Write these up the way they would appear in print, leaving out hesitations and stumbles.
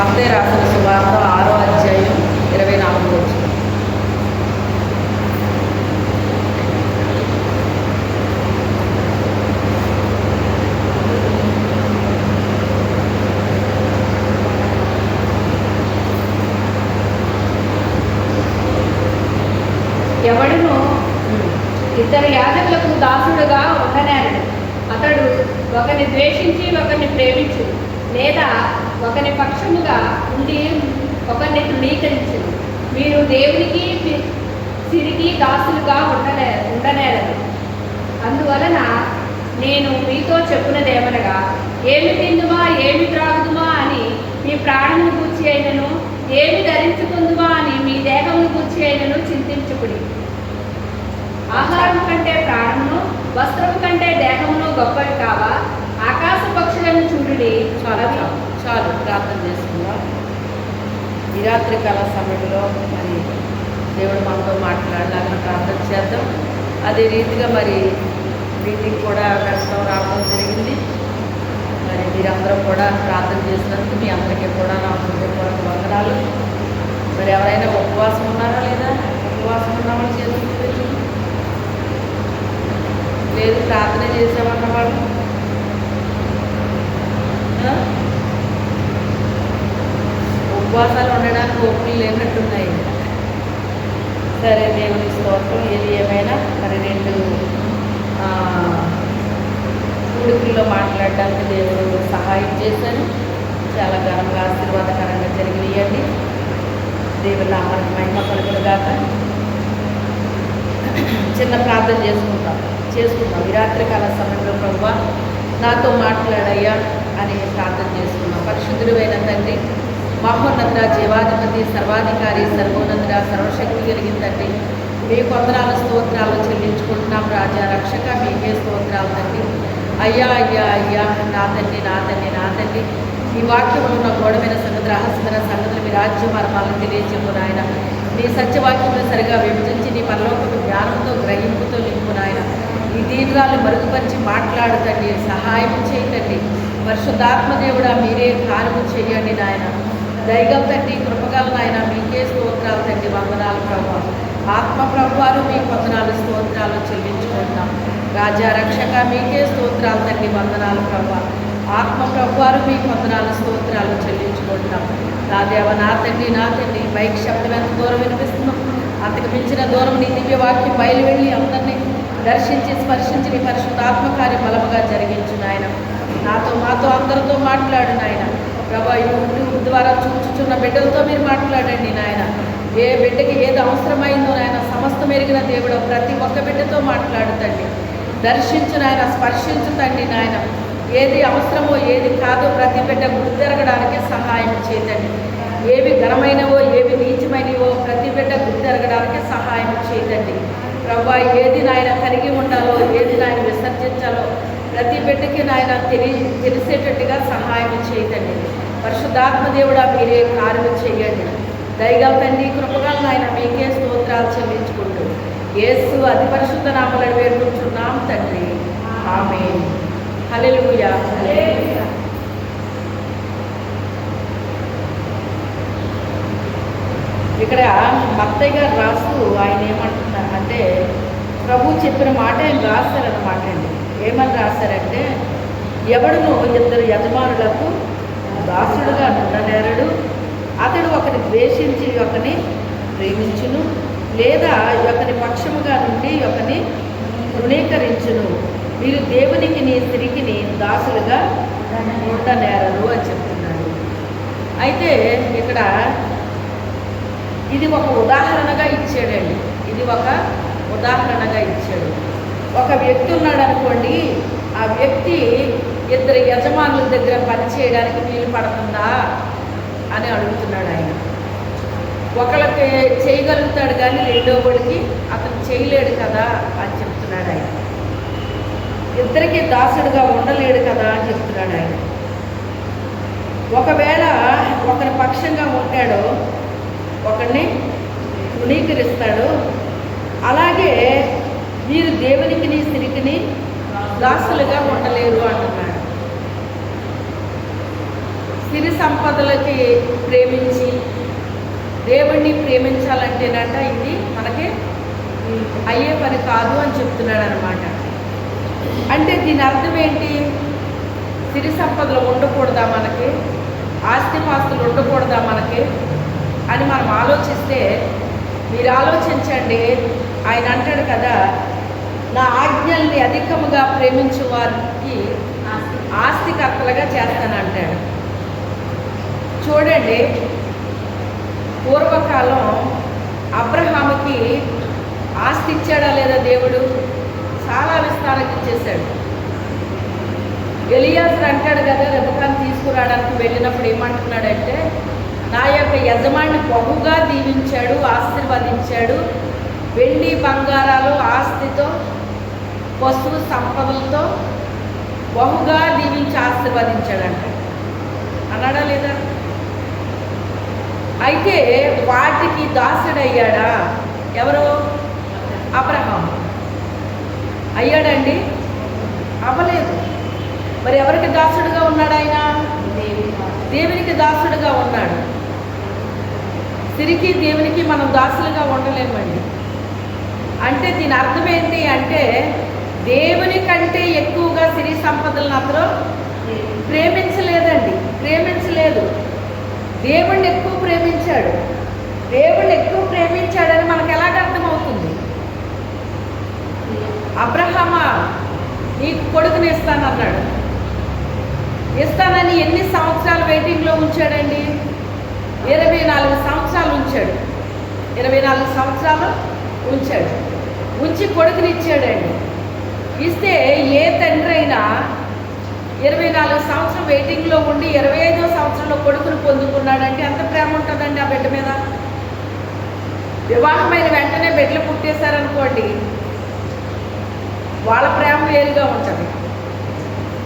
మత్తయి రాసిన సువార్త 6వ అధ్యాయం 24వ వచనం. ఎవడును ఇద్దరు యాజకులకు దాసుడుగా ఉండనేరడు. అతడు ఒకరిని ద్వేషించి ఒకరిని ప్రేమించు, లేదా ఒకరి పక్షముగా ఉండి ఒకరిని తృణీకరించు. మీరు దేవునికి సిరికి దాసులుగా ఉండనేరదు. అందువలన నేను మీతో చెప్పునదేమనగా, ఏమి తిందుమా ఏమి త్రాగుదుమా అని మీ ప్రాణమును గూర్చి అయినను, ఏమి ధరించుకుందుమా అని మీ దేహమును గూర్చి అయినను చింతించుకుడి. ఆహారం కంటే ప్రాణమును, వస్త్రము కంటే దేహమును గొప్పవి కావా? ఆకాశ పక్షులను చూడుడి. చాలు ప్రార్థన చేసుకుందాం. ఈ రాత్రి కాల సమయంలో మరి దేవుడు మనతో మాట్లాడాలని ప్రార్థన చేద్దాం. అదే రీతిగా మరి మీటింగ్ కూడా కష్టం రావడం జరిగింది. మరి మీరందరూ కూడా ప్రార్థన చేసినందుకు మీ అందరికీ కూడా నా హృదయపూర్వక వందనాలు. మరి ఎవరైనా ఉపవాసం ఉన్నారా లేదా? ఉపవాసం ఉన్నామని చేసుకుంటే లేదు, ప్రార్థన చేసామన్న వాళ్ళు ఉపవాసాలు ఉండడానికి ఓపికలు లేనట్టున్నాయి. సరే, దేవుని స్తోత్రం. ఏది ఏమైనా మరి 2 కూడికల్లో మాట్లాడడానికి దేవుడు సహాయం చేశాను. చాలా ఘనంగా ఆశీర్వాదకరంగా జరిగినాయండి. దేవుని నామానికి మహిమ కలుగును గాక. చిన్న ప్రార్థన చేసుకుందాం. ఈ రాత్రి కాల సమయంలో ప్రభువా నాతో మాట్లాడయ్యా అని ప్రార్థన చేసుకున్నాం. పరిశుద్ధుడైన తండ్రి, మహోన్నత, జీవాధిపతి, సర్వాధికారి, సర్వోన్నత, సర్వశక్తి కలిగిన తండ్రి, మీ వందనాలు స్తోత్రాలు చెల్లించుకుంటున్నాం. రాజా రక్షక, మీకే స్తోత్రాలు తండ్రి. అయ్యా అయ్యా అయ్యా నా తండ్రి, నా తండ్రి, నా తండ్రి, ఈ వాక్యంలో ఉన్న గోడమైన సంగతి, రహస్యమైన సంగతులు, మీ రాజ్య మర్మాలను తెలియజేపు నాయన. నీ సత్యవాక్యంలో సరిగా విభజించి నీ పరలోకపు జ్ఞానంతో గ్రహింపుతో నింపు నాయన. ఈ దీర్ఘాలు మరుగుపరిచి మాట్లాడుతండి, సహాయం చేయకండి. పరిశుద్ధాత్మదేవుడా మీరే కార్యము చేయండి నాయన. దైవం తండ్రి, కృపగల నాయన, మీకే స్తోత్రాలు తండ్రి. వందనాలు ప్రభు. ఆత్మ ప్రభువారు మీకు వందనాలు స్తోత్రాలు చెల్లించుకుంటున్నాం. రాజా రక్షక, మీకే స్తోత్రాలు తండ్రి. వందనాలు ప్రభు. ఆత్మ ప్రభువారు మీకు వందనాలు స్తోత్రాలు చెల్లించుకుంటున్నాం. నా దేవ, నా తండ్రి, నా తండ్రి, బైక్ శబ్దం ఎంత దూరం వినిపిస్తున్నాం, అంతకు మించిన దూరం నీ దివ్య వాక్యం బయలువెళ్ళి అందరినీ దర్శించి స్పర్శించి నీ పరిశుద్ధాత్మ కార్యం బలముగా జరిగించు నాయన. నాతో మాతో అందరితో మాట్లాడు నాయన. ప్రభా, యూట్యూబ్ ద్వారా చూచుచున్న బిడ్డలతో మీరు మాట్లాడండి నాయన. ఏ బిడ్డకి ఏది అవసరమైందో నాయన సమస్తం ఎరిగిన దేవుడు ప్రతి ఒక్క బిడ్డతో మాట్లాడుతండి. దర్శించు నాయన, స్పర్శించుతండి నాయన. ఏది అవసరమో ఏది కాదో ప్రతి బిడ్డ గుర్తెరగడానికి సహాయం చేయదండి. ఏవి ఘనమైనవో ఏవి నీచమైనవో ప్రతి బిడ్డ గుర్తెరగడానికి సహాయం చేయదండి. ప్రభా, ఏది నాయన కలిగి ఉండాలో ఏది నాయన విసర్జించాలో ప్రతి బిడ్డకి నాయన తెలిసేటట్టుగా సహాయం చేయదండి. పరిశుద్ధాత్మదేవుడా మీరే కార్యం చేయండి. దయగల తండ్రి, కృపగల నాయన, మీకే స్తోత్రాలు చెల్లించుకుంటూ యేసు అతి పరిశుద్ధ నామములో వేడుకుంటున్నాం తండ్రి. ఆమేన్. హల్లెలూయా. ఇక్కడ మత్తయ్య గారు రాస్తూ ఆయన ఏమంటున్నారు అంటే, ప్రభు చెప్పిన మాట ఆయన రాశారనమాట అండి. ఏమని రాశారంటే, ఎవడును 2 యజమానులకు దాసుడుగా ఉండనేరడు. అతడు ఒకరిని ద్వేషించి ఒకరిని ప్రేమించును, లేదా ఒకరి పక్షముగా నుండి ఒకరిని తృణీకరించును. మీరు దేవునికి నీ స్త్రీకి దాసులుగా ఉండనేరరు అని చెప్తున్నాడు. అయితే ఇక్కడ ఇది ఒక ఉదాహరణగా ఇచ్చాడండి. ఇచ్చాడు. ఒక వ్యక్తి ఉన్నాడు అనుకోండి, ఆ వ్యక్తి 2 యజమానుల దగ్గర పని చేయడానికి వీలు పడుతుందా అని అడుగుతున్నాడు ఆయన. ఒకళ్ళకి చేయగలుగుతాడు కానీ రెండో వాడికి అతను చేయలేడు కదా అని చెప్తున్నాడు ఆయన. 2కి దాసుడుగా ఉండలేడు కదా అని చెప్తున్నాడు ఆయన. ఒకవేళ ఒకరి పక్షంగా ఉంటాడో ఒకరిని తృణీకరిస్తాడు. అలాగే మీరు దేవునికి నీ స్త్రీకి దాసులుగా ఉండలేరు అంటున్నాడు. సిరి సంపదలకి ప్రేమించి దేవుణ్ణి ప్రేమించాలంటేనంట ఇది మనకి అయ్యే పని కాదు అని చెప్తున్నాడు అనమాట. అంటే దీని అర్థం ఏంటి? సిరి సంపదలు ఉండకూడదా మనకి, ఆస్తిపాస్తులు ఉండకూడదా మనకి అని మనం ఆలోచిస్తే, మీరు ఆలోచించండి. ఆయన అంటాడు కదా, నా ఆజ్ఞల్ని అధికముగా ప్రేమించే వారికి ఆస్తికర్తలుగా చేస్తానంటాడు. చూడండి, పూర్వకాలం అబ్రహాముకి ఆస్తి ఇచ్చాడా లేదా దేవుడు? చాలా విస్తారంగా ఇచ్చేశాడు. ఎలియాజరు అంటాడు కదా, రెబెకాను తీసుకురావడానికి వెళ్ళినప్పుడు ఏమంటున్నాడంటే, నా యొక్క యజమాని బహుగా దీవించాడు, ఆశీర్వదించాడు, వెండి బంగారాలు ఆస్తితో పశు సంపదలతో బహుగా దీవించి ఆశీర్వదించాడంట. అన్నాడా లేదా? అయితే వాటికి దాసుడయ్యాడా? ఎవరు? అబ్రహాము. అయ్యాడండి? అవ్వలేదు. మరి ఎవరికి దాసుడుగా ఉన్నాడు ఆయన? దేవునికి దాసుడుగా ఉన్నాడు. సిరికి దేవునికి మనం దాసులుగా ఉండలేమండి. అంటే దీని అర్థం ఏంటి అంటే, దేవుని కంటే ఎక్కువగా సిరి సంపదలను అతను ప్రేమించలేదండి, ప్రేమించలేదు. దేవుణ్ణి ఎక్కువ ప్రేమించాడు. దేవుణ్ణి ఎక్కువ ప్రేమించాడని మనకు ఎలాగ అర్థమవుతుంది? అబ్రహామా, నీకు కొడుకుని ఇస్తానన్నాడు. ఇస్తానని ఎన్ని సంవత్సరాలు వెయిటింగ్లో ఉంచాడండి? 24 సంవత్సరాలు ఉంచాడు. 24 సంవత్సరాలు ఉంచాడు. ఉంచి కొడుకుని ఇచ్చాడండి. ఇస్తే ఏ తండ్రి అయినా 24 సంవత్సరం వెయిటింగ్లో ఉండి 25వ సంవత్సరంలో కొడుకుని పొందుకున్నాడంటే ఎంత ప్రేమ ఉంటుందండి ఆ బిడ్డ మీద? వివాహమైన వెంటనే బిడ్డలు పుట్టేశారనుకోండి, వాళ్ళ ప్రేమ వేరుగా ఉంటుంది.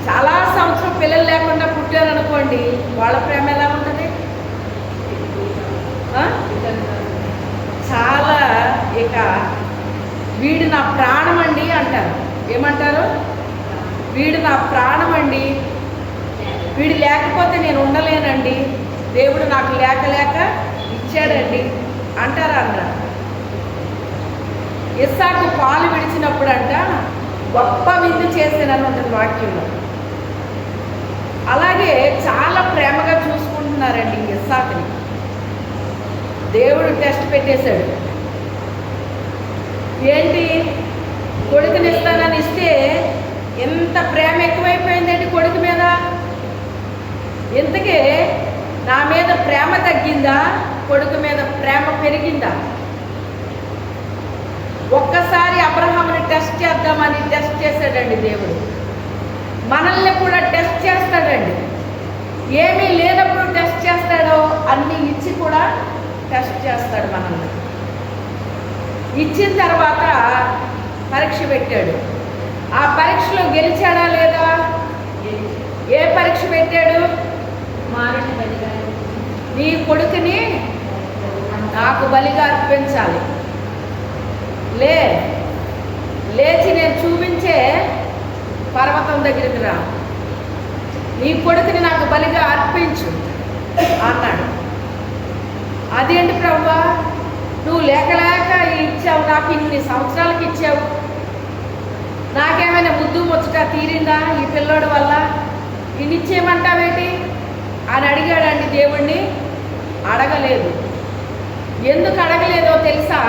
చాలా సంవత్సరం పిల్లలు లేకుండా పుట్టారనుకోండి, వాళ్ళ ప్రేమ ఎలా ఉంటుంది? చాలా. ఇక వీడు నా ప్రాణం అండి అంటారు. ఏమంటారు? వీడు నా ప్రాణం అండి, వీడు లేకపోతే నేను ఉండలేనండి, దేవుడు నాకు లేక లేక ఇచ్చాడండి అంటారా? అన్నారు. ఇస్సాకు పాలు విడిచినప్పుడు అంట గొప్ప విందు చేసేనని ఉంటుంది వాక్యంలో. అలాగే చాలా ప్రేమగా చూసుకుంటున్నారండి ఇస్సాకుని. దేవుడు టెస్ట్ పెట్టేశాడు. ఏంటి? కొడుకుని ఇస్తానని ఇస్తే ఎంత ప్రేమ ఎక్కువైపోయిందండి కొడుకు మీద. ఇంతకీ నా మీద ప్రేమ తగ్గిందా, కొడుకు మీద ప్రేమ పెరిగిందా? ఒక్కసారి అబ్రహాముని టెస్ట్ చేద్దామని టెస్ట్ చేశాడండి దేవుడు. మనల్ని కూడా టెస్ట్ చేస్తాడండి. ఏమీ లేనప్పుడు టెస్ట్ చేస్తాడో అన్నీ ఇచ్చి కూడా టెస్ట్ చేస్తాడు మనల్ని. ఇచ్చిన తర్వాత పరీక్ష పెట్టాడు. ఆ పరీక్షలో గెలిచాడా లేదా? ఏ పరీక్ష పెట్టాడు? నీ కొడుకుని నాకు బలిగా అర్పించాలి. లేచి నేను చూపించే పర్వతం దగ్గరికి రా, నీ కొడుకుని నాకు బలిగా అర్పించు అన్నాడు. అదేంటి ప్రభువా, నువ్వు లేక లేక ఇచ్చావు, నాకు ఇన్ని సంవత్సరాలకి ఇచ్చావు, నాకేమైనా ముద్దు ముచ్చట తీరిందా ఈ పిల్లోడి వల్ల, ఇన్ని ఇచ్చేయమంటావేంటి అని అడిగాడండి దేవుణ్ణి. అడగలేదు. ఎందుకు అడగలేదో తెలుసా?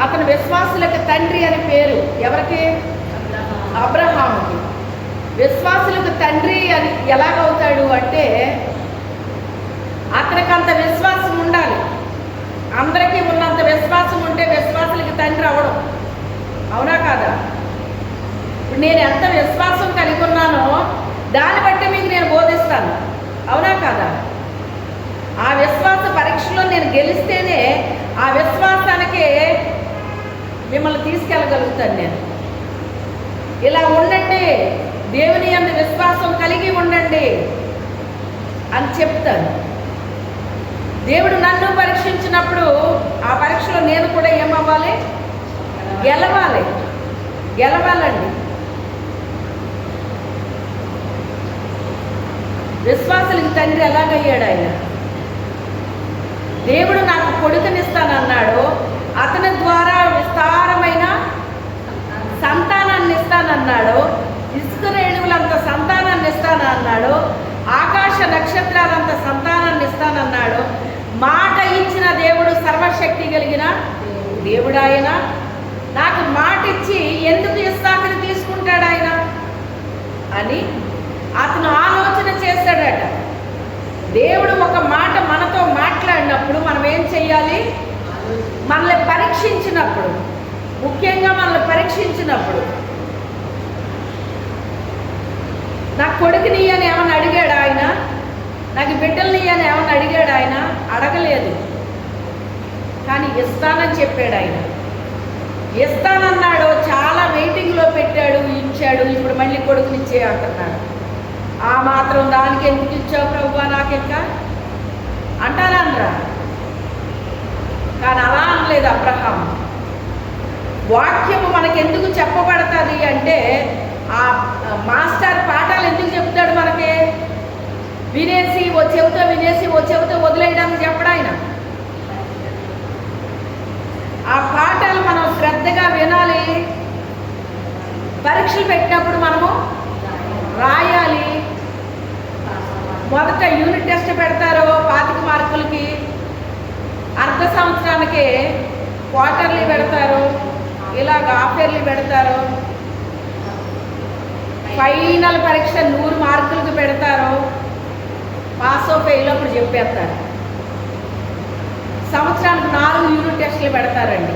అతను విశ్వాసులకు తండ్రి అని పేరు. ఎవరికి? అబ్రహాముకి. విశ్వాసులకు తండ్రి అని ఎలాగవుతాడు అంటే, అతనికి అంత విశ్వాసం ఉండాలి. అందరికీ ఉన్నంత విశ్వాసం ఉంటే విశ్వాసులకి తండ్రి అవడం. అవునా కాదా? ఇప్పుడు నేను ఎంత విశ్వాసం కలిగి ఉన్నానో దాన్ని బట్టి మీకు నేను బోధిస్తాను. అవునా కాదా? ఆ విశ్వాస పరీక్షలో నేను గెలిస్తేనే ఆ విశ్వాసానికి మిమ్మల్ని తీసుకెళ్ళగలుగుతాను. నేను ఇలా ఉండండి, దేవుని యందు విశ్వాసం కలిగి ఉండండి అని చెప్తాను. దేవుడు నన్ను పరీక్షించినప్పుడు ఆ పరీక్షలో నేను కూడా ఏమవ్వాలి? గెలవాలండి. విశ్వాసులకి తండ్రి ఎలాగయ్యాడు ఆయన? దేవుడు నాకు కొడుకునిస్తానన్నాడు, అతని ద్వారా విస్తారమైన సంతానాన్ని ఇస్తానన్నాడు, ఇసుక రేణువులంత సంతానాన్ని ఇస్తానన్నాడు, ఆకాశ నక్షత్రాలంత సంతానాన్ని ఇస్తానన్నాడు. మాట ఇచ్చిన దేవుడు సర్వశక్తి కలిగిన దేవుడు ఆయన. నాకు మాట ఇచ్చి ఎందుకు ఇస్సాకుని తీసుకుంటాడు ఆయన అని అతను ఆలోచన చేశాడట. దేవుడు ఒక మాట మనతో మాట్లాడినప్పుడు మనం ఏం చెయ్యాలి? మనల్ని పరీక్షించినప్పుడు, ముఖ్యంగా మనల్ని పరీక్షించినప్పుడు, నాకు కొడుకుని అని ఏమన్నా అడిగాడు ఆయన? నాకు బిడ్డల్ని అని ఏమన్నా అడిగాడు ఆయన? అడగలేదు. కానీ ఇస్తానని చెప్పాడు ఆయన. ఇస్తానన్నాడు, చాలా వెయిటింగ్లో పెట్టాడు, ఇచ్చాడు. ఇప్పుడు మళ్ళీ కొడుకునిచ్చే అంటున్నాడు. ఆ మాత్రం దానికి ఎందుకు ఇచ్చావు ప్రభువా నాకెక్క అంటారనరా? కానీ అలా అనలేదు అబ్రహాం. వాక్యము మనకెందుకు చెప్పబడుతుంది అంటే, ఆ మాస్టర్ పాఠాలు ఎందుకు చెప్తాడు మనకి? వినేసి ఓ చెబుతా, వినేసి ఓ చెబుతా వదిలేయడానికి చెప్పడు ఆయన. ఆ పాఠాలు మనం శ్రద్ధగా వినాలి. పరీక్షలు పెట్టినప్పుడు మనము రాయాలి. మొదట యూనిట్ టెస్ట్ పెడతారు 25 మార్కులకి, అర్ధ సంవత్సరానికి క్వార్టర్లీ పెడతారు, ఇలాగ హాఫ్ ఇయర్లీ పెడతారు. ఫైనల్ పరీక్ష 100 మార్కులకు పెడతారు. పాస్ ఓ ఫెయిల్ అప్పుడు చెప్పేస్తారు. సంవత్సరానికి 4 యూనిట్ టెస్టులు పెడతారండి.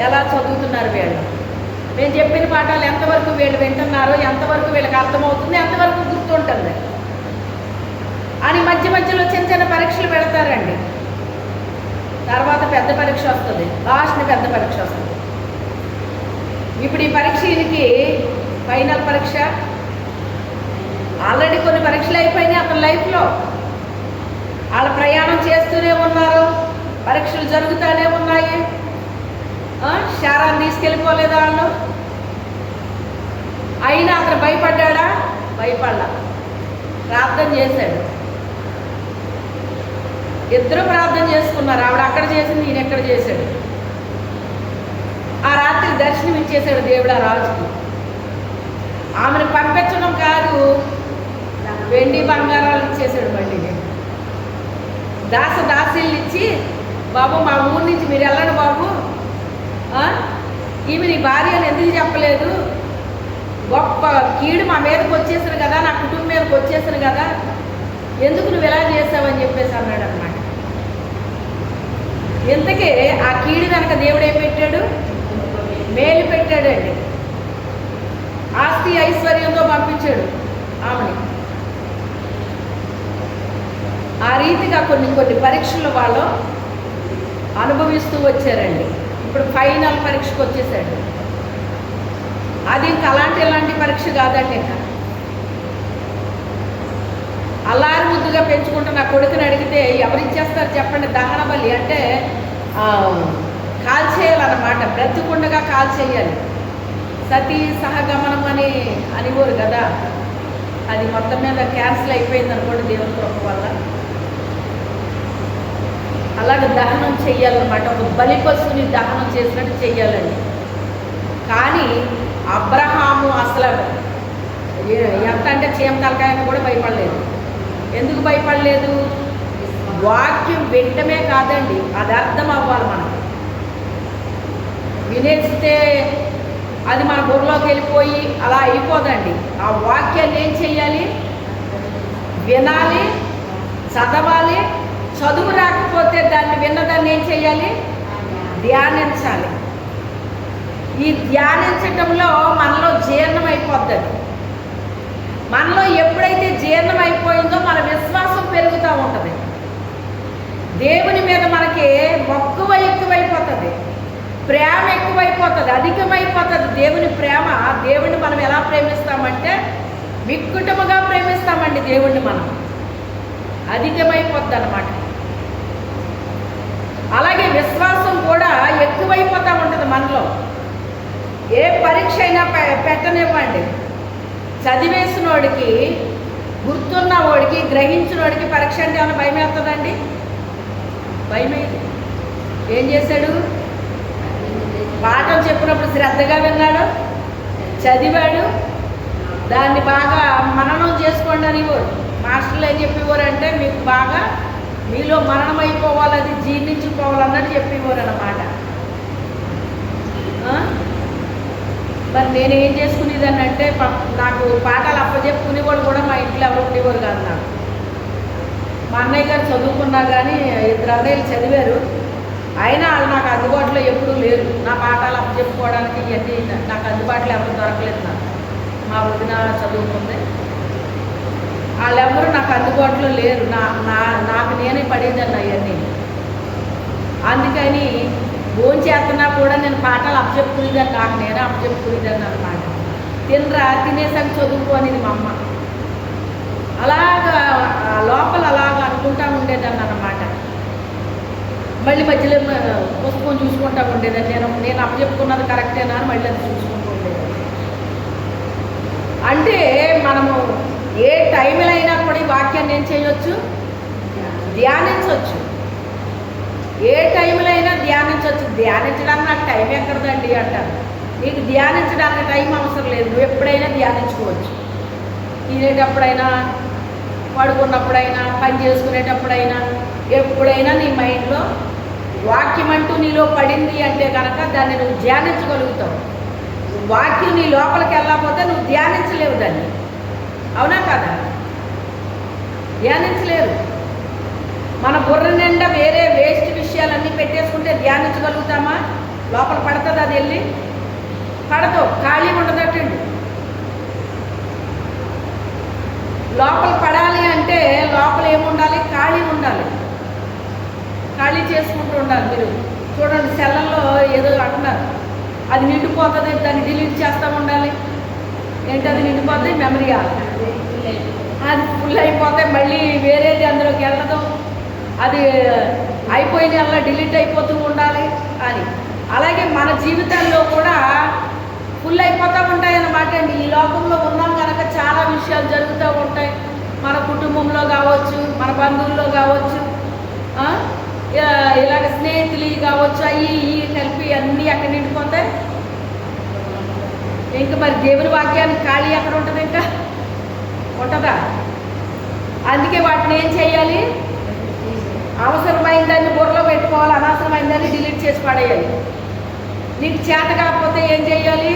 ఎలా చదువుతున్నారు వీళ్ళు, మేము చెప్పిన పాఠాలు ఎంతవరకు వీళ్ళు వింటున్నారో, ఎంతవరకు వీళ్ళకి అర్థమవుతుంది, ఎంతవరకు గుర్తుంటుంది అని మధ్య మధ్యలో చిన్న చిన్న పరీక్షలు పెడతారండి. తర్వాత పెద్ద పరీక్ష వస్తుంది, లాస్ట్ని పెద్ద పరీక్ష వస్తుంది. ఇప్పుడు ఈ పరీక్షకి ఫైనల్ పరీక్ష. ఆల్రెడీ కొన్ని పరీక్షలు అయిపోయినాయి అతని లైఫ్లో. వాళ్ళ ప్రయాణం చేస్తూనే ఉన్నారు, పరీక్షలు జరుగుతూనే ఉన్నాయి. శారాన్ని తీసుకెళ్ళిపోలేదా వాళ్ళు? అయినా అతను భయపడ్డా? భయపడ్డా. ప్రార్థన చేశాడు. ఇద్దరు ప్రార్థన చేసుకున్నారు. ఆవిడ అక్కడ చేసింది, ఈయన ఎక్కడ చేశాడు. ఆ రాత్రి దర్శనం ఇచ్చేశాడు దేవుడు ఆ రాజుకి. ఆమెను పంపించడం కాదు, వెండి బంగారాలు ఇచ్చేశాడు. మళ్ళీ దాసీలు ఇచ్చి, బాబు మా ఊరి నుంచి మీరు వెళ్ళండి బాబు, ఈమె నీ భార్య అని ఎందుకు చెప్పలేదు? గొప్ప కీడు మా మీదకి వచ్చేసాను కదా, నా కుటుంబం మీదకి వచ్చేసాను కదా, ఎందుకు నువ్వు ఎలా చేసావని చెప్పేసి అన్నాడు అనమాట. ఇంతకే ఆ కీడు కనుక దేవుడు ఏం పెట్టాడు? మేలు పెట్టాడండి. ఆస్తి ఐశ్వర్యంతో పంపించాడు ఆమెని. ఆ రీతిగా కొన్ని పరీక్షలు వాళ్ళు అనుభవిస్తూ వచ్చారండి. ఇప్పుడు ఫైనల్ పరీక్షకు వచ్చేసాడు. అది ఇంకా ఇలాంటి పరీక్ష కాదండి. ఇంకా అల్లారి ముద్దుగా పెంచుకుంటే నా కొడుకుని అడిగితే ఎవరిచ్చేస్తారు చెప్పండి? దహన బలి అంటే కాల్చేయాలన్నమాట, బ్రతికుండగా కాల్చేయాలి. సతీ సహగమనం అనివ్వరు కదా. అది మొత్తం మీద క్యాన్సిల్ అయిపోయింది అనుకోండి దేవుని కృప వల్ల. అలాగే దహనం చెయ్యాలన్నమాట, ఒక బలి పశువుని దహనం చేసినట్టు చెయ్యాలండి. కానీ అబ్రహాము అసలు ఎంత అంటే చీమ తలకాయని కూడా భయపడలేదు. ఎందుకు భయపడలేదు? వాక్యం వింటమే కాదండి, అది అర్థం అవ్వాలి. మనం వినేస్తే అది మన బుర్రలోకి వెళ్ళిపోయి అలా అయిపోదండి. ఆ వాక్యాన్ని ఏం చెయ్యాలి? వినాలి, చదవాలి. చదువు రాకపోతే దాన్ని విన్నదాన్ని ఏం చేయాలి? ధ్యానించాలి. ఈ ధ్యానించటంలో మనలో జీర్ణం అయిపోద్ది. మనలో ఎప్పుడైతే జీర్ణం అయిపోయిందో మన విశ్వాసం పెరుగుతూ ఉంటుంది. దేవుని మీద మనకి మక్కువ ఎక్కువైపోతుంది, ప్రేమ ఎక్కువైపోతుంది, అధికమైపోతుంది. దేవుని ప్రేమ, దేవుణ్ణి మనం ఎలా ప్రేమిస్తామంటే మిక్కుటముగా ప్రేమిస్తామండి. దేవుణ్ణి మనం అధికమైపోద్ది అన్నమాట. అలాగే విశ్వాసం కూడా ఎక్కువైపోతూ ఉంటుంది మనలో. ఏ పరీక్ష అయినా పెట్టనివ్వండి, చదివేసినోడికి గుర్తున్న వాడికి, గ్రహించిన వాడికి పరీక్ష అంటే ఏమైనా భయం వేస్తుందండి? భయమేది. ఏం చేశాడు? పాఠం చెప్పినప్పుడు శ్రద్ధగా విన్నాడు, చదివాడు, దాన్ని బాగా మననం చేసుకోండి అనేవారు. మాస్టర్లు ఏం చెప్పేవారు అంటే, మీకు బాగా మీలో మననం అయిపోవాలి, అది జీర్ణించుకోవాలన్నట్టు చెప్పేవారు అన్నమాట. మరి నేను ఏం చేసుకునేదాన్ని అంటే, నాకు పాఠాలు అప్పచెప్పుకునేవాడు కూడా మా ఇంట్లో ఎవరు ఉండేవారు కాదు. నాకు మా అన్నయ్య గారు చదువుకున్నా కానీ, 2 అన్నయ్యలు చదివారు, అయినా వాళ్ళు నాకు అందుబాటులో ఎప్పుడూ లేరు. నా పాఠాలు అప్పచెప్పుకోవడానికి ఇవన్నీ నాకు అందుబాటులో ఎవరు దొరకలేదు. మా వదిన చదువుకుంది, వాళ్ళెవరూ నాకు అందుబాటులో లేరు. నాకు నేనే పడేదాన్ని అవన్నీ. అందుకని భోంచేస్తున్నా కూడా నేను పాఠాలు అప్పచెప్పుకునేదాన్ని, నాకు నేనే అప్పచెప్పుకునేదాన్ని అన్నమాట. తినరా, తినేసాక చదువుకో అనేది మా అమ్మ. అలాగా లోపల అలాగా అనుకుంటా ఉండేదాన్ని అన్నమాట. మళ్ళీ మధ్యలో పుస్తకం చూసుకుంటా ఉండేదాన్ని. నేను అప్పచెప్పుకున్నది కరెక్టేనా అని మళ్ళీ అది చూసుకుంటూ ఉండేదాన్ని. అంటే మనము ఏ టైంలో అయినా కూడా ఈ వాక్యాన్ని ఏం చేయొచ్చు? ధ్యానించవచ్చు. ఏ టైంలో అయినా ధ్యానించవచ్చు. ధ్యానించడానికి నాకు టైం ఎక్కడదండి అంటారు. నీకు ధ్యానించడానికి టైం అవసరం లేదు, నువ్వు ఎప్పుడైనా ధ్యానించుకోవచ్చు. తినేటప్పుడైనా, పడుకున్నప్పుడైనా, పని చేసుకునేటప్పుడైనా, ఎప్పుడైనా నీ మైండ్లో వాక్యం అంటూ నీలో పడింది అంటే కనుక దాన్ని నువ్వు ధ్యానించగలుగుతావు. వాక్యం నీ లోపలికి వెళ్ళకపోతే నువ్వు ధ్యానించలేవు దాన్ని. అవునా కదా? ధ్యానించలేరు. మన బుర్ర నిండా వేరే వేస్ట్ విషయాలన్నీ పెట్టేసుకుంటే ధ్యానించగలుగుతామా? లోపల పడుతుంది అది వెళ్ళి? పడతావు. ఖాళీ ఉండదటండి. లోపల పడాలి అంటే లోపల ఏముండాలి? ఖాళీ ఉండాలి. ఖాళీ చేసుకుంటూ ఉండాలి. మీరు చూడండి, సెల్లల్లో ఏదో అంటున్నారు, అది నిండిపోతుంది, దాన్ని డిలీట్ చేస్తూ ఉండాలి. ఏంటది నిండిపోతుంది? మెమరీ. అది ఫుల్ అయిపోతే మళ్ళీ వేరేది అందులోకి వెళ్ళదు, అది అయిపోయిన అలా డిలీట్ అయిపోతూ ఉండాలి అని. అలాగే మన జీవితాల్లో కూడా ఫుల్ అయిపోతూ ఉంటాయి అన్నమాట అండి. ఈ లోకంలో ఉన్నాం కనుక చాలా విషయాలు జరుగుతూ ఉంటాయి. మన కుటుంబంలో కావచ్చు, మన బంధువుల్లో కావచ్చు, ఇలాగ స్నేహితులు కావచ్చు, అవి కలిపి అన్నీ అక్కడ నిండిపోతాయి. ఇంకా మరి దేవుని వాక్యానికి ఖాళీ ఎక్కడ ఉంటుంది? ఇంకా ఉంటుందా? అందుకే వాటిని ఏం చేయాలి? అవసరమైన దాన్ని బుర్రలో పెట్టుకోవాలి, అనవసరమైన దాన్ని డిలీట్ చేసి పడేయాలి. నీకు చేత కాకపోతే ఏం చేయాలి?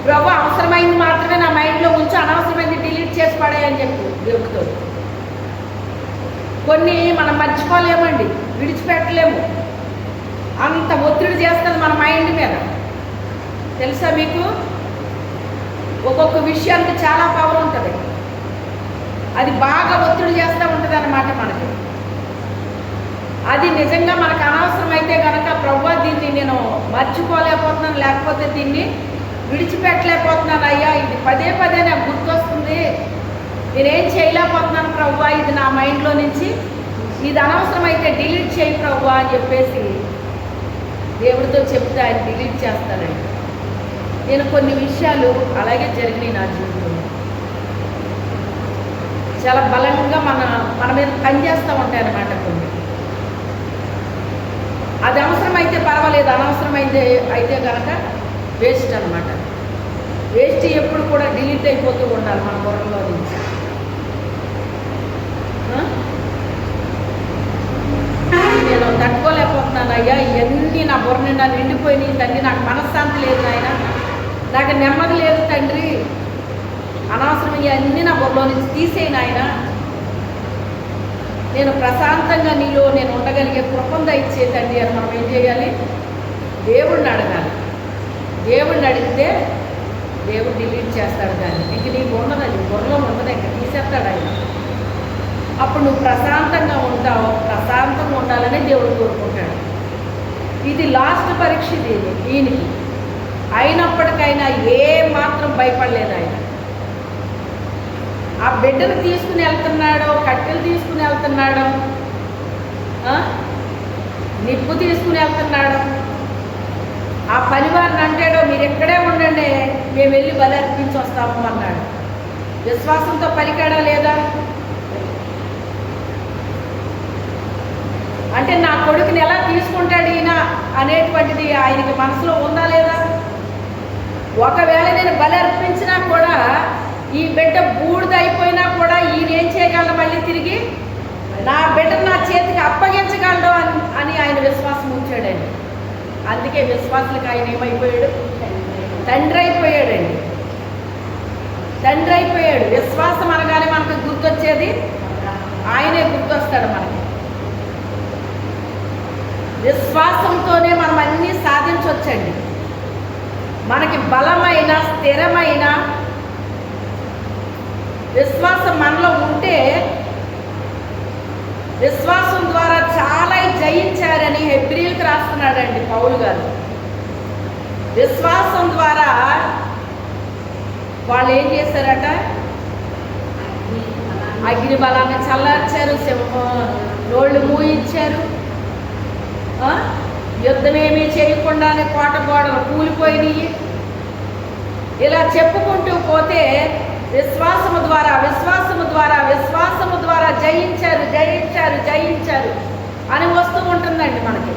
ప్రభు అవసరమైంది మాత్రమే నా మైండ్లో ఉంచి, అనవసరమైంది డిలీట్ చేసి పడేయని చెప్పి దొరుకుతుంది. కొన్ని మనం మర్చిపోలేమండి, విడిచిపెట్టలేము. అంత ఒత్తిడి చేస్తుంది మన మైండ్ మీద. తెలుసా మీకు? ఒక్కొక్క విషయానికి చాలా పవర్ ఉంటుంది. అది బాగా ఒత్తిడి చేస్తూ ఉంటుంది అన్నమాట మనకి. అది నిజంగా మనకు అనవసరమైతే కనుక, ప్రభు దీన్ని నేను మర్చిపోలేకపోతున్నాను, లేకపోతే దీన్ని విడిచిపెట్టలేకపోతున్నాను అయ్యా, ఇది పదే పదే నాకు గుర్తొస్తుంది, నేనేం చేయలేకపోతున్నాను ప్రభు, ఇది నా మైండ్లో నుంచి, ఇది అనవసరమైతే డిలీట్ చేయి ప్రభు అని చెప్పేసి దేవుడితో చెప్తే ఆయన డిలీట్ చేస్తానండి. నేను కొన్ని విషయాలు అలాగే జరిగినాయి నా జీవితంలో. చాలా బలంగా మన మీద పనిచేస్తూ ఉంటాయి అన్నమాట కొన్ని. అది అవసరమైతే పర్వాలేదు, అనవసరమైతే అయితే కనుక వేస్ట్ అనమాట. వేస్ట్ ఎప్పుడు కూడా డిలీట్ అయిపోతూ ఉండాలి మన బుర్రలో నుంచి. నేను తట్టుకోలేకపోతున్నాను అయ్యా, ఇవన్నీ నా బుర్ర నిండా నిండిపోయినాయి తండ్రి, నాకు మనశ్శాంతి లేదు నాయన, నాకు నెమ్మది లేదు తండ్రి, అనవసరం ఇవన్నీ నా బుర్రలో నుంచి తీసేయి నాయన, నేను ప్రశాంతంగా నీలో నేను ఉండగలిగే కృపను దయచే తండ్రి అని మనం ఏం చేయాలి? దేవుడిని అడగాలి. దేవుడిని అడిగితే దేవుడు డిలీట్ చేస్తాడు దాన్ని. ఇంక నీకు ఉండదు, అది బుర్రలో ఉండదు, ఇంకా తీసేస్తాడు ఆయన. అప్పుడు నువ్వు ప్రశాంతంగా ఉంటావు. ప్రశాంతంగా ఉండాలని దేవుడు కోరుకుంటాడు. ఇది లాస్ట్ పరీక్ష ఈయనకి. అయినప్పటికైనా ఏ మాత్రం భయపడలేదు ఆయన. ఆ బిడ్డను తీసుకుని వెళ్తున్నాడు, కట్టెలు తీసుకుని వెళ్తున్నాడు, నిప్పు తీసుకుని వెళ్తున్నాడు. ఆ పనివారిని అంటాడో మీరు ఎక్కడే ఉండండి, మేము వెళ్ళి బలి అర్పించి వస్తాము అన్నాడు. విశ్వాసంతో పలికాడా లేదా? అంటే నా కొడుకుని ఎలా తీసుకుంటాడు ఈయన అనేటువంటిది ఆయనకి మనసులో ఉందా లేదా? ఒకవేళ నేను బలి అర్పించినా కూడా ఈ బిడ్డ బూడిదైపోయినా కూడా ఈయన ఏం చేయగలడు? మళ్ళీ తిరిగి నా బిడ్డను నా చేతికి అప్పగించగలడు అని ఆయన విశ్వాసం ఉంచాడండి. అందుకే విశ్వాసులకు ఆయన ఏమైపోయాడు? తండ్రి అయిపోయాడండి. తండ్రి అయిపోయాడు. విశ్వాసం అనగానే మనకు గుర్తొచ్చేది ఆయనే గుర్తొస్తాడు మనకి. విశ్వాసంతోనే మనం అన్నీ సాధించవచ్చండి. మనకి బలమైన స్థిరమైన విశ్వాసం మనలో ఉంటే విశ్వాసం ద్వారా చాలా జయించారని హెబ్రీలకు రాస్తున్నాడండి పౌలు గారు. విశ్వాసం ద్వారా వాళ్ళు ఏం చేశారట? అగ్ని బలాన్ని చల్లార్చారు, నోళ్ళు మూయించారు, యుద్ధమేమీ చేయకుండానే కోట గోడలు కూలిపోయినాయి. ఇలా చెప్పుకుంటూ పోతే విశ్వాసము ద్వారా జయించారు అని వస్తూ ఉంటుందండి మనకి.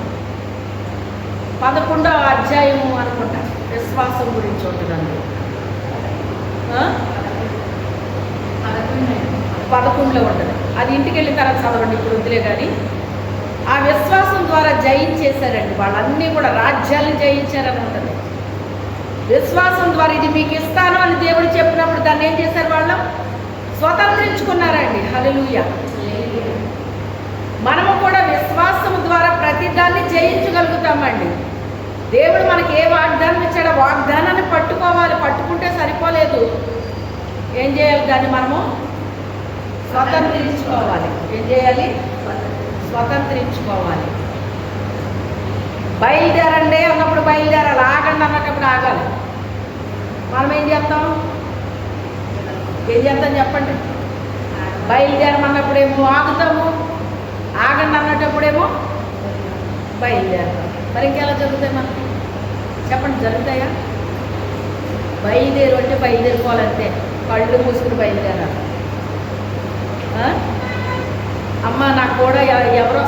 11వ అధ్యాయము అనుకుంటా విశ్వాసం గురించి ఉంటుందండి. 11లో ఉంటుంది. అది ఇంటికి వెళ్ళిన తర్వాత చదవండి, ఇప్పుడు వద్దులే. కానీ ఆ విశ్వాసం ద్వారా జయించేశారండి. వాళ్ళన్నీ కూడా రాజ్యాలను జయించారని ఉంటుంది. విశ్వాసం ద్వారా ఇది మీకు ఇస్తాను అని దేవుడు చెప్పినప్పుడు దాన్ని ఏం చేశారు? వాళ్ళు స్వతంత్రించుకున్నారండి. హల్లెలూయా. మనము కూడా విశ్వాసం ద్వారా ప్రతిదాన్ని జయించగలుగుతామండి. దేవుడు మనకి ఏ వాగ్దానం ఇచ్చాడో వాగ్దానాన్ని పట్టుకోవాలి. పట్టుకుంటే సరిపోలేదు, ఏం చేయాలి? దాన్ని మనము స్వతంత్రించుకోవాలి. ఏం చేయాలి? స్వతంత్రించుకోవాలి. బయలుదేరండి అన్నప్పుడు బయలుదేరాలి, ఆగండి అన్నప్పుడు ఆగాలి. మనం ఏం చేస్తాం చెప్పండి? బయలుదేరమన్నప్పుడేమో ఆగుతాము, ఆగండి అన్నప్పుడేమో బయలుదేరుతాం. మరి ఇంకెలా జరుగుతాయి మనకి? చెప్పండి, జరుగుతాయా? బయలుదేరు అంటే బయలుదేరుకోవాలంటే కళ్ళు మూసుకుని బయలుదేరాలి. అమ్మ నాకు కూడా ఎవరు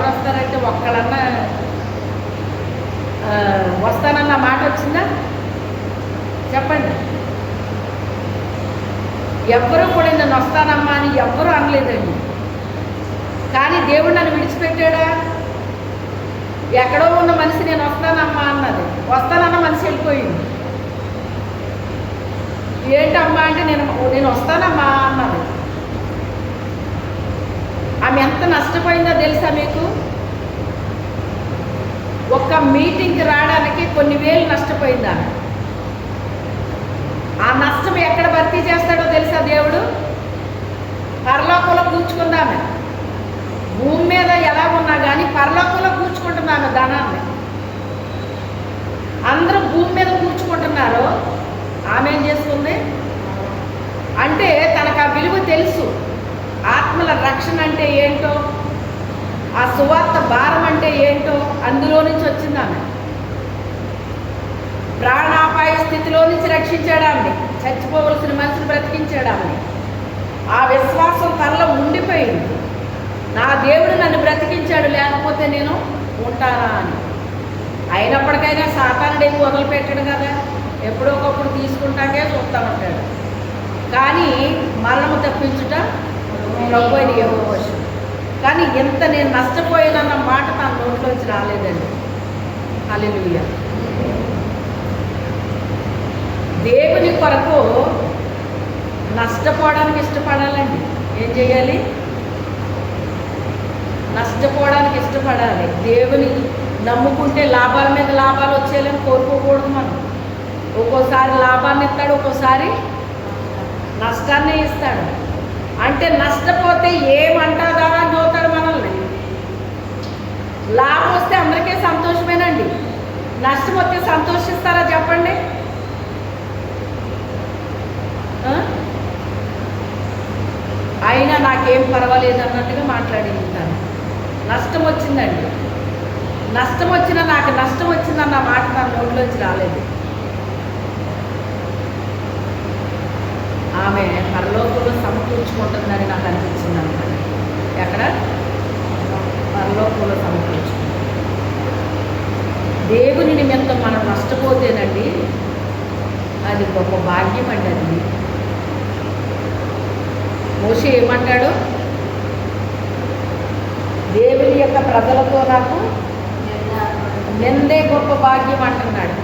వస్తారంటే ఒక్కడన్నా వస్తానన్న మాట వచ్చిందా? చెప్పండి. ఎవ్వరూ కూడా నన్ను వస్తానమ్మా అని ఎవ్వరూ అనలేదండి. కానీ దేవుడు నన్ను విడిచిపెట్టాడా? ఎక్కడో ఉన్న మనిషి నేను వస్తానమ్మా అన్నది. వస్తానన్న మనిషి వెళ్ళిపోయింది. ఏంటమ్మా అంటే నేను వస్తానమ్మా అన్నది. ఆమె ఎంత నష్టపోయిందో తెలుసా మీకు? ఒక్క మీటింగ్కి రావడానికి కొన్ని వేలు నష్టపోయింది ఆమె. ఆ నష్టం ఎక్కడ భర్తీ చేస్తాడో తెలుసా దేవుడు? పరలోకంలో కూర్చుకుందామె. భూమి మీద ఎలా ఉన్నా కానీ పరలోకంలో కూర్చుకుంటుంది ఆమె ధనాన్ని. అందరూ భూమి మీద కూర్చుకుంటున్నారు, ఆమె ఏం చేసుకుంది అంటే తనకు ఆ విలువ తెలుసు. ఆత్మల రక్షణ అంటే ఏంటో, ఆ సువార్త భారం అంటే ఏంటో అందులో నుంచి వచ్చింది ఆమె. ప్రాణాపాయ స్థితిలో నుంచి రక్షించాడు ఆమె. చచ్చిపోవలసిన మనిషిని బ్రతికించాడు ఆమె. ఆ విశ్వాసం తనలో ఉండిపోయింది. నా దేవుడు నన్ను బ్రతికించాడు, లేకపోతే నేను ఉంటానా అని. అయినప్పటికైనా సాతానుడు ఏమి వదిలిపెట్టాడు కదా, ఎప్పుడో ఒకప్పుడు తీసుకుంటాకే చూస్తూ ఉంటాడు. కానీ మరణము తప్పించుట ప్రభు అయిన యెహోవా వశం. కానీ ఎంత నేను నష్టపోయానన్న మాట తన నోట్లోంచి రాలేదండి. హల్లెలూయా. దేవుని కొరకు నష్టపోవడానికి ఇష్టపడాలండి. ఏం చేయాలి? నష్టపోవడానికి ఇష్టపడాలి. దేవుని నమ్ముకుంటే లాభాల మీద లాభాలు వచ్చేయాలని కోరుకోకూడదు మనం. ఒక్కోసారి లాభాన్ని ఇస్తాడు, ఒక్కోసారి నష్టాన్ని ఇస్తాడు. అంటే నష్టపోతే ఏమంటాదా అని చూస్తాడు మనల్ని. లాభం వస్తే అందరికీ సంతోషమేనండి. నష్టం వస్తే సంతోషిస్తారా చెప్పండి? అయినా నాకేం పర్వాలేదు అన్నట్టుగా మాట్లాడింది తను. నష్టం వచ్చిందండి. నష్టం వచ్చినా నాకు నష్టం వచ్చిందన్న మాట నా నోట్లోంచి రాలేదు. ఆమె పరలోకంలో సమకూర్చుకుంటుందని నాకు అనిపించింది అనమాట. ఎక్కడ? పరలోకంలో సమకూర్చుకుంటుంది. దేవుని నిమిత్తం మనం నష్టపోతేనండి అది గొప్ప భాగ్యం అండి. అది మోషే ఏమంటాడు? దేవుని యొక్క ప్రజలతో నాకు నిందే గొప్ప భాగ్యం అంటున్నాడు.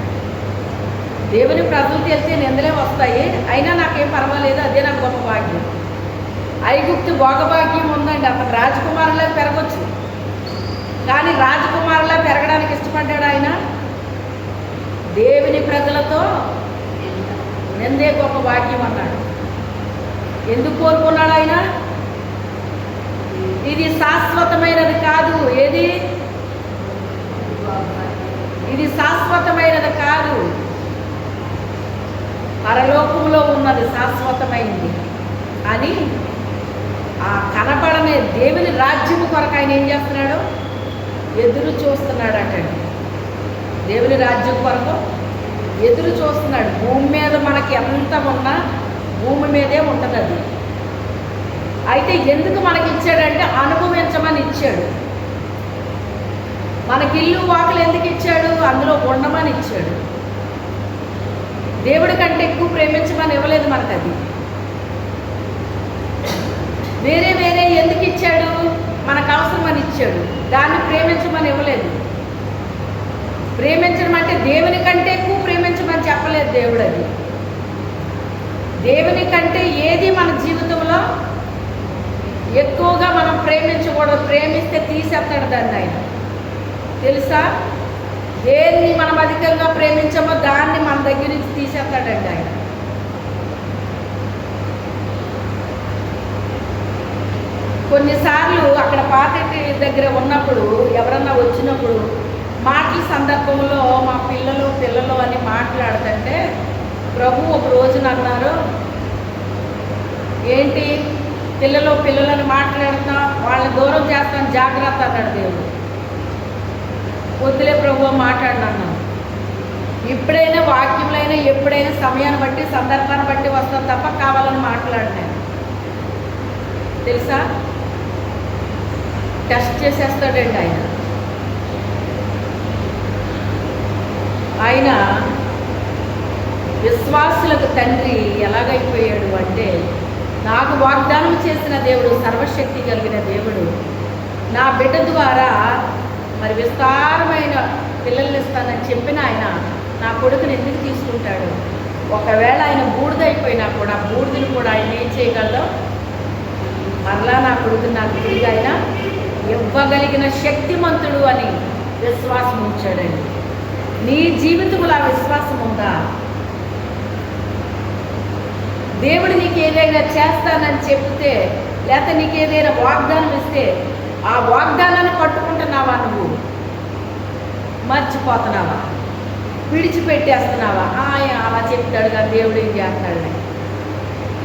దేవుని ప్రజలకి వెళ్తే నిందలే వస్తాయి, అయినా నాకేం పర్వాలేదు, అదే నాకు గొప్ప భాగ్యం. ఐగుప్తు భోగభాగ్యం ఉందండి, అతను రాజకుమారులా పెరగచ్చు, కానీ రాజకుమారులా పెరగడానికి ఇష్టపడ్డాడు ఆయన. దేవుని ప్రజలతో నిందే గొప్ప భాగ్యం అన్నాడు. ఎందుకు కోరుకున్నాడు ఆయన? ఇది శాశ్వతమైనది కాదు. ఏది? ఇది శాశ్వతమైనది కాదు, పరలోకంలో ఉన్నది శాశ్వతమైంది అని ఆ కనపడనే దేవుని రాజ్యము కొరకు ఆయన ఏం చేస్తున్నాడు? ఎదురు చూస్తున్నాడు అంటండి. దేవుని రాజ్యం కొరకు ఎదురు చూస్తున్నాడు. భూమి మీద మనకి ఎంత ఉన్నా భూమి మీదే ఉంటుంది అది. అయితే ఎందుకు మనకి ఇచ్చాడంటే అనుభవించమని ఇచ్చాడు. మనకి ఇల్లు వాకులు ఎందుకు ఇచ్చాడు? అందులో ఉండమని ఇచ్చాడు. దేవుడి కంటే ఎక్కువ ప్రేమించమని ఇవ్వలేదు మనకు. అది వేరే వేరే ఎందుకు ఇచ్చాడు? మనకు అవసరమని ఇచ్చాడు. దాన్ని ప్రేమించమని ఇవ్వలేదు. ప్రేమించడం అంటే దేవుని కంటే ఎక్కువ ప్రేమించమని చెప్పలేదు దేవుడు. అది దేవుని కంటే ఏది మన జీవితంలో ఎక్కువగా మనం ప్రేమించకూడదు. ప్రేమిస్తే తీసేస్తాడు దాన్ని ఆయన. తెలుసా? దేన్ని మనం అధికంగా ప్రేమించామో దాన్ని మన దగ్గర నుంచి తీసేస్తాడండి ఆయన. కొన్నిసార్లు అక్కడ పాతింటి దగ్గర ఉన్నప్పుడు ఎవరన్నా వచ్చినప్పుడు మాటల సందర్భంలో మా పిల్లలు అని మాట్లాడుతుంటే ప్రభు ఒక రోజున అన్నారు, ఏంటి పిల్లలని మాట్లాడుతున్నా, వాళ్ళని దూరం చేస్తాను జాగ్రత్త అన్నాడు దేవుడు. వద్దులే ప్రభు మాట్లాడినాను. ఎప్పుడైనా వాక్యంలో అయినా ఎప్పుడైనా సమయాన్ని బట్టి సందర్భాన్ని బట్టి వస్తాను తప్ప కావాలని మాట్లాడినాను. తెలుసా? టెస్ట్ చేసేస్తాడండి ఆయన. ఆయన విశ్వాసులకు తండ్రి ఎలాగైపోయాడు అంటే, నాకు వాగ్దానం చేసిన దేవుడు, సర్వశక్తి కలిగిన దేవుడు, నా బిడ్డ ద్వారా మరి విస్తారమైన పిల్లల్ని ఇస్తానని చెప్పిన ఆయన నా కొడుకుని ఎందుకు తీసుకుంటాడు? ఒకవేళ ఆయన బూడిదైపోయినా కూడా బూడిదని కూడా ఆయన ఏం చేయగలదో మరలా నా కొడుకుని నాకు తిరిగి ఆయన ఇవ్వగలిగిన శక్తిమంతుడు అని విశ్వాసం ఉంచాడండి. నీ జీవితంలో ఆ విశ్వాసం ఉందా? దేవుడు నీకు ఏదైనా చేస్తానని చెప్తే, లేకపోతే నీకు ఏదైనా వాగ్దానం ఇస్తే ఆ వాగ్దానాన్ని పట్టుకుంటున్నావా? నువ్వు మర్చిపోతున్నావా? విడిచిపెట్టేస్తున్నావా? అలా చెప్తాడు కదా దేవుడు ఏం చేస్తాడు,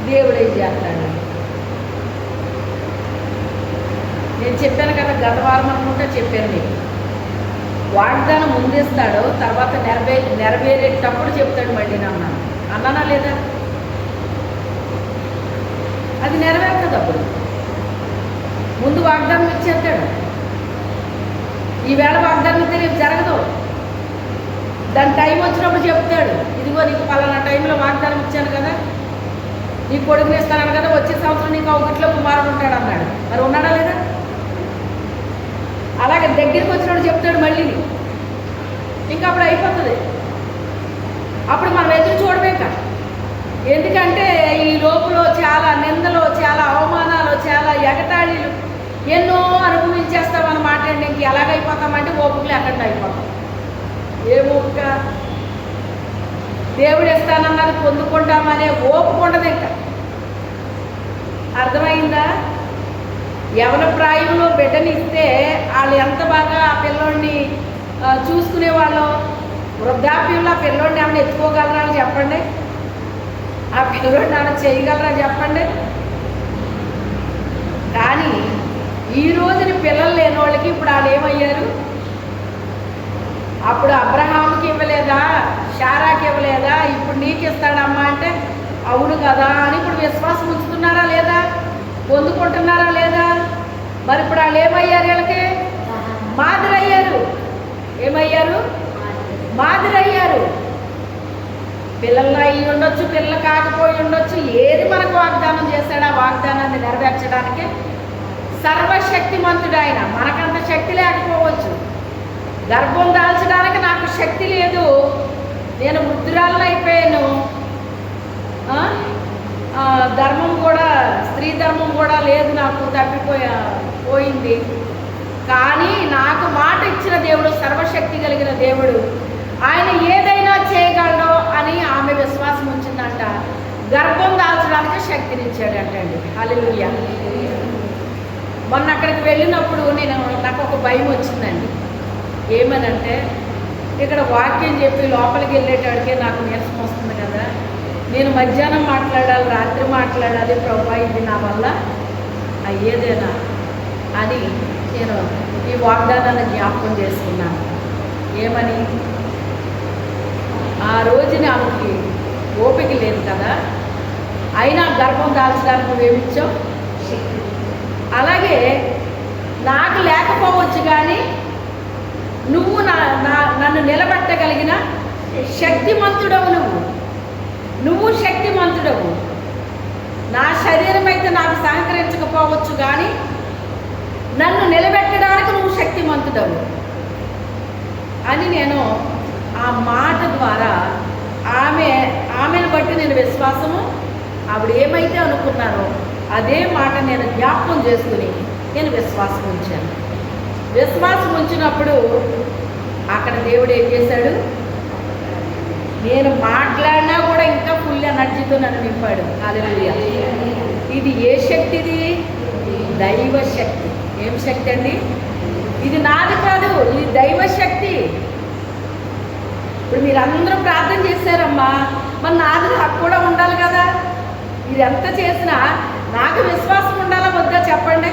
దేవుడు ఏం చేస్తాడు. నేను చెప్పాను కదా గత వారం అనుకుంటా చెప్పాను మీకు. వాగ్దానం ముందేస్తాడు, తర్వాత నెరవేరేటప్పుడు చెప్తాడు మళ్ళీ అన్నానా లేదా? అది నెరవేరుతుంది. అప్పుడు ముందు వాగ్దానం ఇచ్చేస్తాడు. ఈవేళ వాగ్దానం ఇస్తే రేపు జరగదు. దాని టైం వచ్చినప్పుడు చెప్తాడు, ఇదిగో నీకు పలానా టైంలో వాగ్దానం ఇచ్చాను కదా, నీ కొడుకుని ఇస్తాను కదా, వచ్చే సంవత్సరం నీకు ఒకటిలో కుమారుడు ఉంటాడు అన్నాడు. మరి ఉన్నాడా లేదా? అలాగే దగ్గరికి వచ్చినప్పుడు చెప్తాడు మళ్ళీ, ఇంకా అప్పుడు అయిపోతుంది. అప్పుడు మనం ఎదురు చూడబేక. ఎందుకంటే ఈ లోపల చాలా నిందలు, చాలా అవమానాలు, చాలా ఎగతాళీలు ఎన్నో అనుభవించేస్తామన్నమాట. ఇంక ఎలాగైపోతామంటే ఓపికలు ఎక్కడ అయిపోతాం. ఏ ఓపిక? దేవుడు ఇస్తానన్నది పొందుకుంటామనే ఓపిక ఉండదు. ఇంకా అర్థమైందా? యవన ప్రాయంలో బిడ్డని ఇస్తే వాళ్ళు ఎంత బాగా ఆ పిల్లోడిని చూసుకునేవాళ్ళు, వృద్ధాప్యంలో ఆ పిల్లోడిని ఏమైనా ఎత్తుకోగలరా అని చెప్పండి, ఆ పిల్లోడిని ఏమైనా చేయగలరా చెప్పండి. కానీ ఈ రోజున పిల్లలు లేని వాళ్ళకి ఇప్పుడు వాళ్ళు ఏమయ్యారు? అప్పుడు అబ్రహాముకి ఇవ్వలేదా, శారాకి ఇవ్వలేదా, ఇప్పుడు నీకు ఇస్తాడమ్మా అంటే అవును కదా అని ఇప్పుడు విశ్వాసం ఉంచుతున్నారా లేదా, పొందుకుంటున్నారా లేదా? మరి ఇప్పుడు వాళ్ళు ఏమయ్యారు? వీళ్ళకి మాదిరి అయ్యారు. ఏమయ్యారు? మాదిరి అయ్యారు. పిల్లలు అయ్యి ఉండొచ్చు, పిల్లలు కాకపోయి ఉండొచ్చు. ఏది మనకు వాగ్దానం చేశాడో ఆ వాగ్దానాన్ని నెరవేర్చడానికి సర్వశక్తిమంతుడు ఆయన. మనకంత శక్తి లేకపోవచ్చు. గర్భం దాల్చడానికి నాకు శక్తి లేదు, నేను వృద్ధురాలను అయిపోయాను, ధర్మం కూడా, స్త్రీ ధర్మం కూడా లేదు, నాకు పోయింది. కానీ నాకు మాట ఇచ్చిన దేవుడు, సర్వశక్తి కలిగిన దేవుడు, ఆయన ఏదైనా చేయగలడో అని ఆమె విశ్వాసం ఉంచిందంట. గర్భం దాల్చడానికి శక్తినిచ్చాడంటండి. హల్లెలూయా. మొన్న అక్కడికి వెళ్ళినప్పుడు నాకు ఒక భయం వచ్చిందండి. ఏమనంటే, ఇక్కడ వాక్యం చెప్పి లోపలికి వెళ్ళేటాడికే నాకు నీరసం వస్తుంది కదా, నేను మధ్యాహ్నం మాట్లాడాలి, రాత్రి మాట్లాడాలి, ప్రభువా ఇది నా వల్ల అయ్యేదేనా అని నేను ఈ వాగ్దానాన్ని జ్ఞాపకం చేసుకున్నాను. ఏమని, ఆ రోజున ఆమెకి ఓపిక లేదు కదా, అయినా గర్భం దాల్చడానికి నువ్వేమిచ్చావు? అలాగే నాకు లేకపోవచ్చు కానీ నువ్వు నన్ను నిలబెట్టగలిగిన శక్తిమంతుడవు. నువ్వు శక్తిమంతుడవు. నా శరీరం అయితే నాకు సహకరించకపోవచ్చు కానీ నన్ను నిలబెట్టడానికి నువ్వు శక్తిమంతుడవు అని నేను ఆ మాట ద్వారా ఆమెను బట్టి నేను విశ్వాసము, ఆవిడ ఏమైతే అనుకున్నారో అదే మాట నేను జ్ఞాపకం చేసుకుని నేను విశ్వాసం ఉంచాను. విశ్వాసం ఉంచినప్పుడు అక్కడ దేవుడు ఏం చేశాడు? నేను మాట్లాడినా కూడా ఇంకా ఫుల్ ఎనర్జీతో నన్ను నింపాడు. హల్లెలూయా. ఇది ఏ శక్తిది? దైవ శక్తి. ఏం శక్తి అండి? ఇది నాది కాదు, ఇది దైవ శక్తి. ఇప్పుడు మీరందరూ ప్రార్థన చేశారమ్మా, మరి నాది నాకు కూడా ఉండాలి కదా. మీరు ఎంత చేసినా నాకు విశ్వాసం ఉండాలా వద్దా చెప్పండి.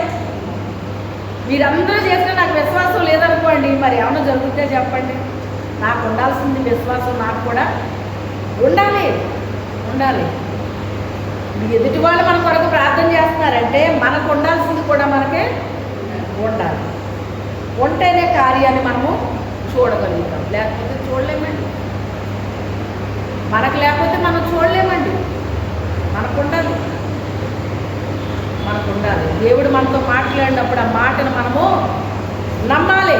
మీరందరూ చేసినా నాకు విశ్వాసం లేదనుకోండి, మరి ఏమైనా జరుగుతుందో చెప్పండి. నాకు ఉండాల్సింది విశ్వాసం, నాకు కూడా ఉండాలి. ఎదుటి వాళ్ళు మన కొరకు ప్రార్థన చేస్తున్నారంటే మనకు ఉండాల్సింది కూడా మనకే ఉండాలి. ఉంటేనే కార్యాన్ని మనము చూడగలుగుతాం, లేకపోతే చూడలేమండి. మనకు లేకపోతే మనం చూడలేమండి. మనకు ఉండాలి. దేవుడు మనతో మాట్లాడినప్పుడు ఆ మాటను మనము నమ్మాలి.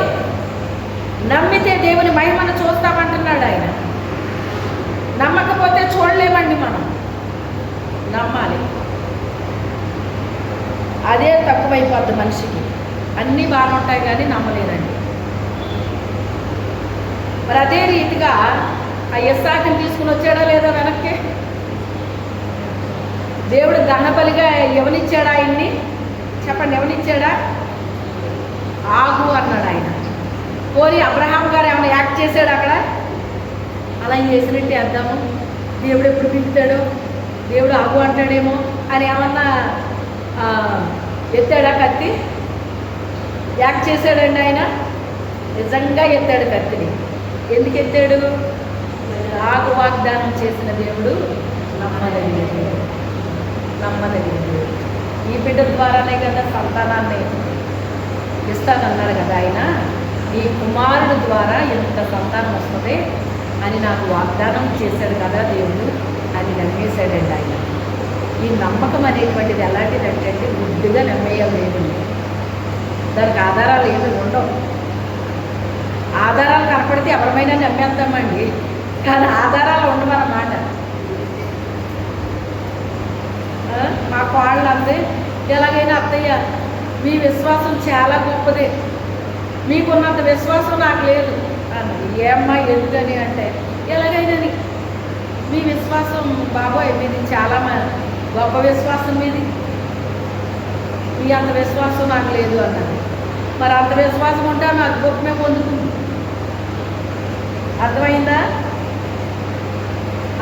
నమ్మితే దేవుని మహిమను చూస్తామంటున్నాడు ఆయన. నమ్మకపోతే చూడలేమండి. మనం నమ్మాలి. అదే తక్కువైపోద్ది మనిషికి. అన్నీ బాగా ఉంటాయి కానీ నమ్మలేదండి. మరి అదే రీతిగా ఆ ఇస్సాకుని తీసుకుని వచ్చాడా లేదా వెనక్కి? దేవుడు దహనబలిగా ఎవనిచ్చాడా ఆయన్ని? చెప్పండి, ఎవనిచ్చాడా? ఆగు అన్నాడు ఆయన. పోనీ అబ్రహాం గారు ఏమైనా యాక్ట్ చేశాడు అక్కడ? అలా చేసినట్టు వేద్దాము, దేవుడు ఎప్పుడు పిలుతాడో, దేవుడు ఆగు అంటాడేమో అని ఏమన్నా ఎత్తాడా కత్తి? యాక్ట్ చేశాడండి ఆయన. నిజంగా ఎత్తాడు కత్తిని. ఎందుకు ఎత్తాడు? ఆగు వాగ్దానం చేసిన దేవుడు నమ్మదగిన దేవుడు. ఈ బిడ్డ ద్వారానే కదా సంతానాన్ని ఇస్తానన్నాడు కదా ఆయన. ఈ కుమారుడు ద్వారా ఎంత సంతానం వస్తుంది అని నాకు వాగ్దానం చేశాడు కదా దేవుడు అని నమ్మేశాడండి ఆయన. ఈ నమ్మకం అనేటువంటిది ఎలాంటిదంటే గుడ్డుగా నమ్మేయం లేదు. దానికి ఆధారాలు ఏమి ఉండవు. ఆధారాలు కనపడితే ఎవరమైనా నమ్మేద్దామండి, కానీ ఆధారాలు ఉండవన్నమాట. మా కోళ్ళు అంది, ఎలాగైనా అత్తయ్య మీ విశ్వాసం చాలా గొప్పది, మీకున్నంత విశ్వాసం నాకు లేదు అన్నది. ఏమ్మా ఎందుకని అంటే, ఎలాగైనా మీ విశ్వాసం బాబోయ్ మీది చాలా గొప్ప విశ్వాసం మీది, మీ అంత విశ్వాసం నాకు లేదు అన్నది. మరి అంత విశ్వాసం ఉంటే ఆమె అద్భుతమే పొందుతుంది. అర్థమైందా?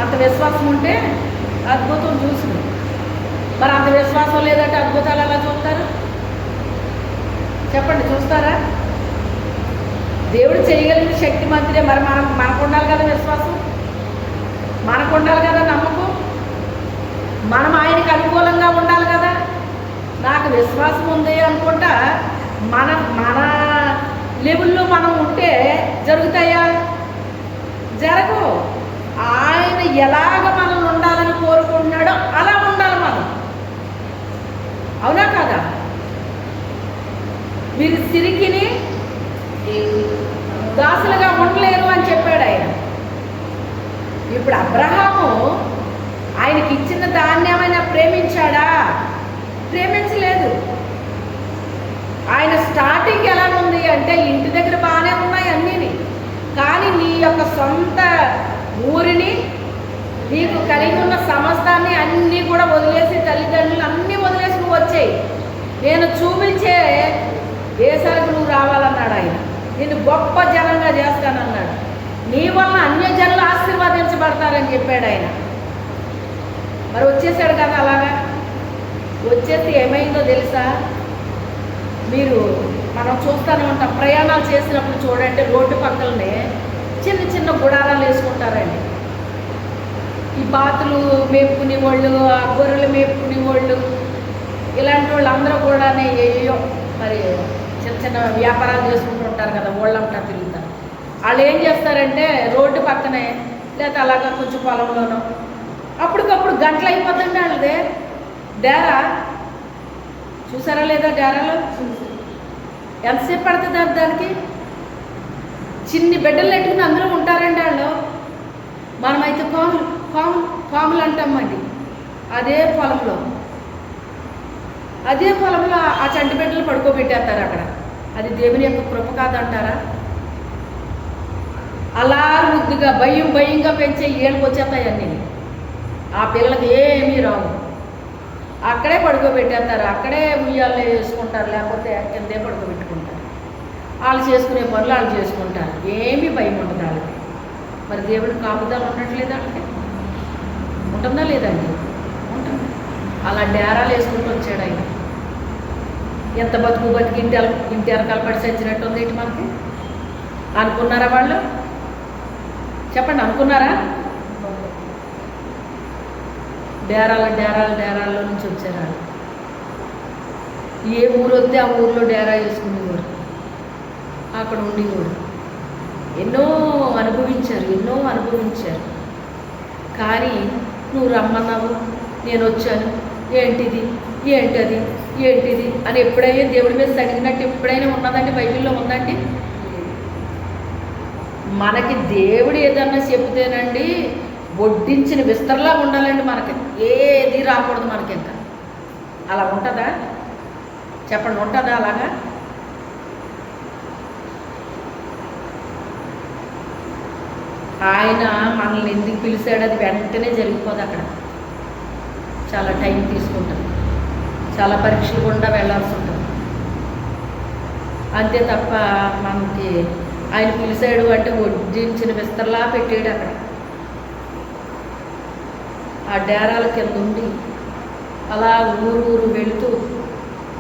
అంత విశ్వాసం ఉంటే అద్భుతం చూసింది. మరి అంత విశ్వాసం లేదంటే అద్భుతాలు ఎలా చూస్తారు చెప్పండి? చూస్తారా? దేవుడు చేయగలిగిన శక్తి మంత్రే. మరి మనకు ఉండాలి కదా విశ్వాసం, మనకు ఉండాలి కదా నమ్మకం. మనం ఆయనకి అనుకూలంగా ఉండాలి కదా. నాకు విశ్వాసం ఉంది అనుకుంటా మన మన లెవెల్లో మనం ఉంటే జరుగుతాయా? జరగవు. ఆయన ఎలాగ మనం ఉండాలని కోరుకుంటున్నాడో అలా ఉండాలి మనం. అవునా కదా? మీరు సిరికిని దాసులుగా ఉండలేరు అని చెప్పాడు ఆయన. ఇప్పుడు అబ్రహాము ఆయనకి ఇచ్చిన దాన్ని ఏమైనా ప్రేమించాడా? ప్రేమించలేదు. ఆయన స్టార్టింగ్ ఎలా ఉంది అంటే ఇంటి దగ్గర బాగానే ఉన్నాయి అన్నీని, కానీ నీ యొక్క సొంత ఊరిని, నీకు కలిగి ఉన్న సమస్తాన్ని అన్నీ కూడా వదిలేసి, తల్లిదండ్రులు అన్నీ వదిలేసి నువ్వు వచ్చేయి, నేను చూపించే దేశాలకు నువ్వు రావాలన్నాడు ఆయన. నేను గొప్ప జనంగా చేస్తానన్నాడు. నీ వల్ల అన్యజనులు ఆశీర్వదించబడతారని చెప్పాడు ఆయన. మరి వచ్చేసాడు కదా. అలాగా వచ్చేసి ఏమైందో తెలుసా? మనం చూస్తూనే ఉంటాం, ప్రయాణాలు చేసినప్పుడు చూడండి, రోడ్డు పక్కలనే చిన్న చిన్న గుడారాలు వేసుకుంటారండి. ఈ బాతులు మేపుకునే వాళ్ళు, ఆ గొర్రెలు మేపుకునే వాళ్ళు, ఇలాంటి వాళ్ళు అందరూ కూడా ఏయో మరి చిన్న చిన్న వ్యాపారాలు చేసుకుంటూ ఉంటారు కదా, ఊళ్ళంతా తిరుగుతారు. వాళ్ళు ఏం చేస్తారంటే రోడ్డు పక్కనే లేకపోతే అలాగా కొంచెం పొలంలోనో అప్పటికప్పుడు గంటలు అయిపోతుందండి వాళ్ళదే డేరా. చూసారా లేదా? డేరాలో ఎంతసేపు పడుతుంది దానికి? చిన్ని బిడ్డలు నెట్టుకుని అందరూ ఉంటారండి వాళ్ళు. మనమైతే పాములు అంటామండి. అదే పొలంలో ఆ చంటి బిడ్డలు పడుకోబెట్టేస్తారు అక్కడ. అది దేవుని యొక్క కృప కాదంటారా? అలా ముద్దుగా భయంగా పెంచే ఏళ్ళకి వచ్చేస్తాయి అన్నీ. ఆ పిల్లలకి ఏమీ రావు. అక్కడే పడుకోబెట్టేస్తారు, అక్కడే ఉయ్యాలు వేసుకుంటారు, లేకపోతే కిందే పడుకోబెట్టుకుంటారు. వాళ్ళు చేసుకునే పనులు వాళ్ళు చేసుకుంటారు, ఏమీ భయం ఉండదు వాళ్ళకి. మరి దేవుడి కాపుదల ఉండట్లేదా అంటే? ఉంటుందా లేదండి? ఉంటుంది. అలా డేరాలు వేసుకుంటూ వచ్చాడు ఆయన. ఎంత బతికి ఇంటి వెనకాల పడి చచ్చినట్టు ఉంది ఏంటి మనకి? అనుకున్నారా వాళ్ళు? చెప్పండి, అనుకున్నారా? డేరాల్లో నుంచి వచ్చారు. ఏ ఊరు వస్తే ఆ ఊరిలో డేరా వేసుకునేవారు, అక్కడ ఉండేవారు. ఎన్నో అనుభవించారు. కానీ నువ్వు రమ్మన్నావు, నేను వచ్చాను, ఏంటిది అని ఎప్పుడైనా దేవుడి మీద అడిగినట్టు ఎప్పుడైనా ఉన్నదండి? బైబిల్లో ఉందండి? మనకి దేవుడు ఏదన్నా చెబితేనండి వడ్డించిన విస్తరలా ఉండాలండి. మనకి ఏది రాకూడదు మనకి. ఇంకా అలా ఉంటుందా? చెప్పండి, ఉంటుందా అలాగా? ఆయన మనల్ని ఎందుకు పిలిచాడు అది వెంటనే జరిగిపోదు. అక్కడ చాలా టైం తీసుకుంటుంది, చాలా పరీక్షలు గుండా వెళ్ళాల్సి ఉంటుంది. అంతే తప్ప మనకి ఆయన పిలిచాడు అంటే వడ్డించిన విస్తరలా పెట్టాడు అక్కడ. ఆ డేరాల కింద ఉండి అలా ఊరు వెళుతూ,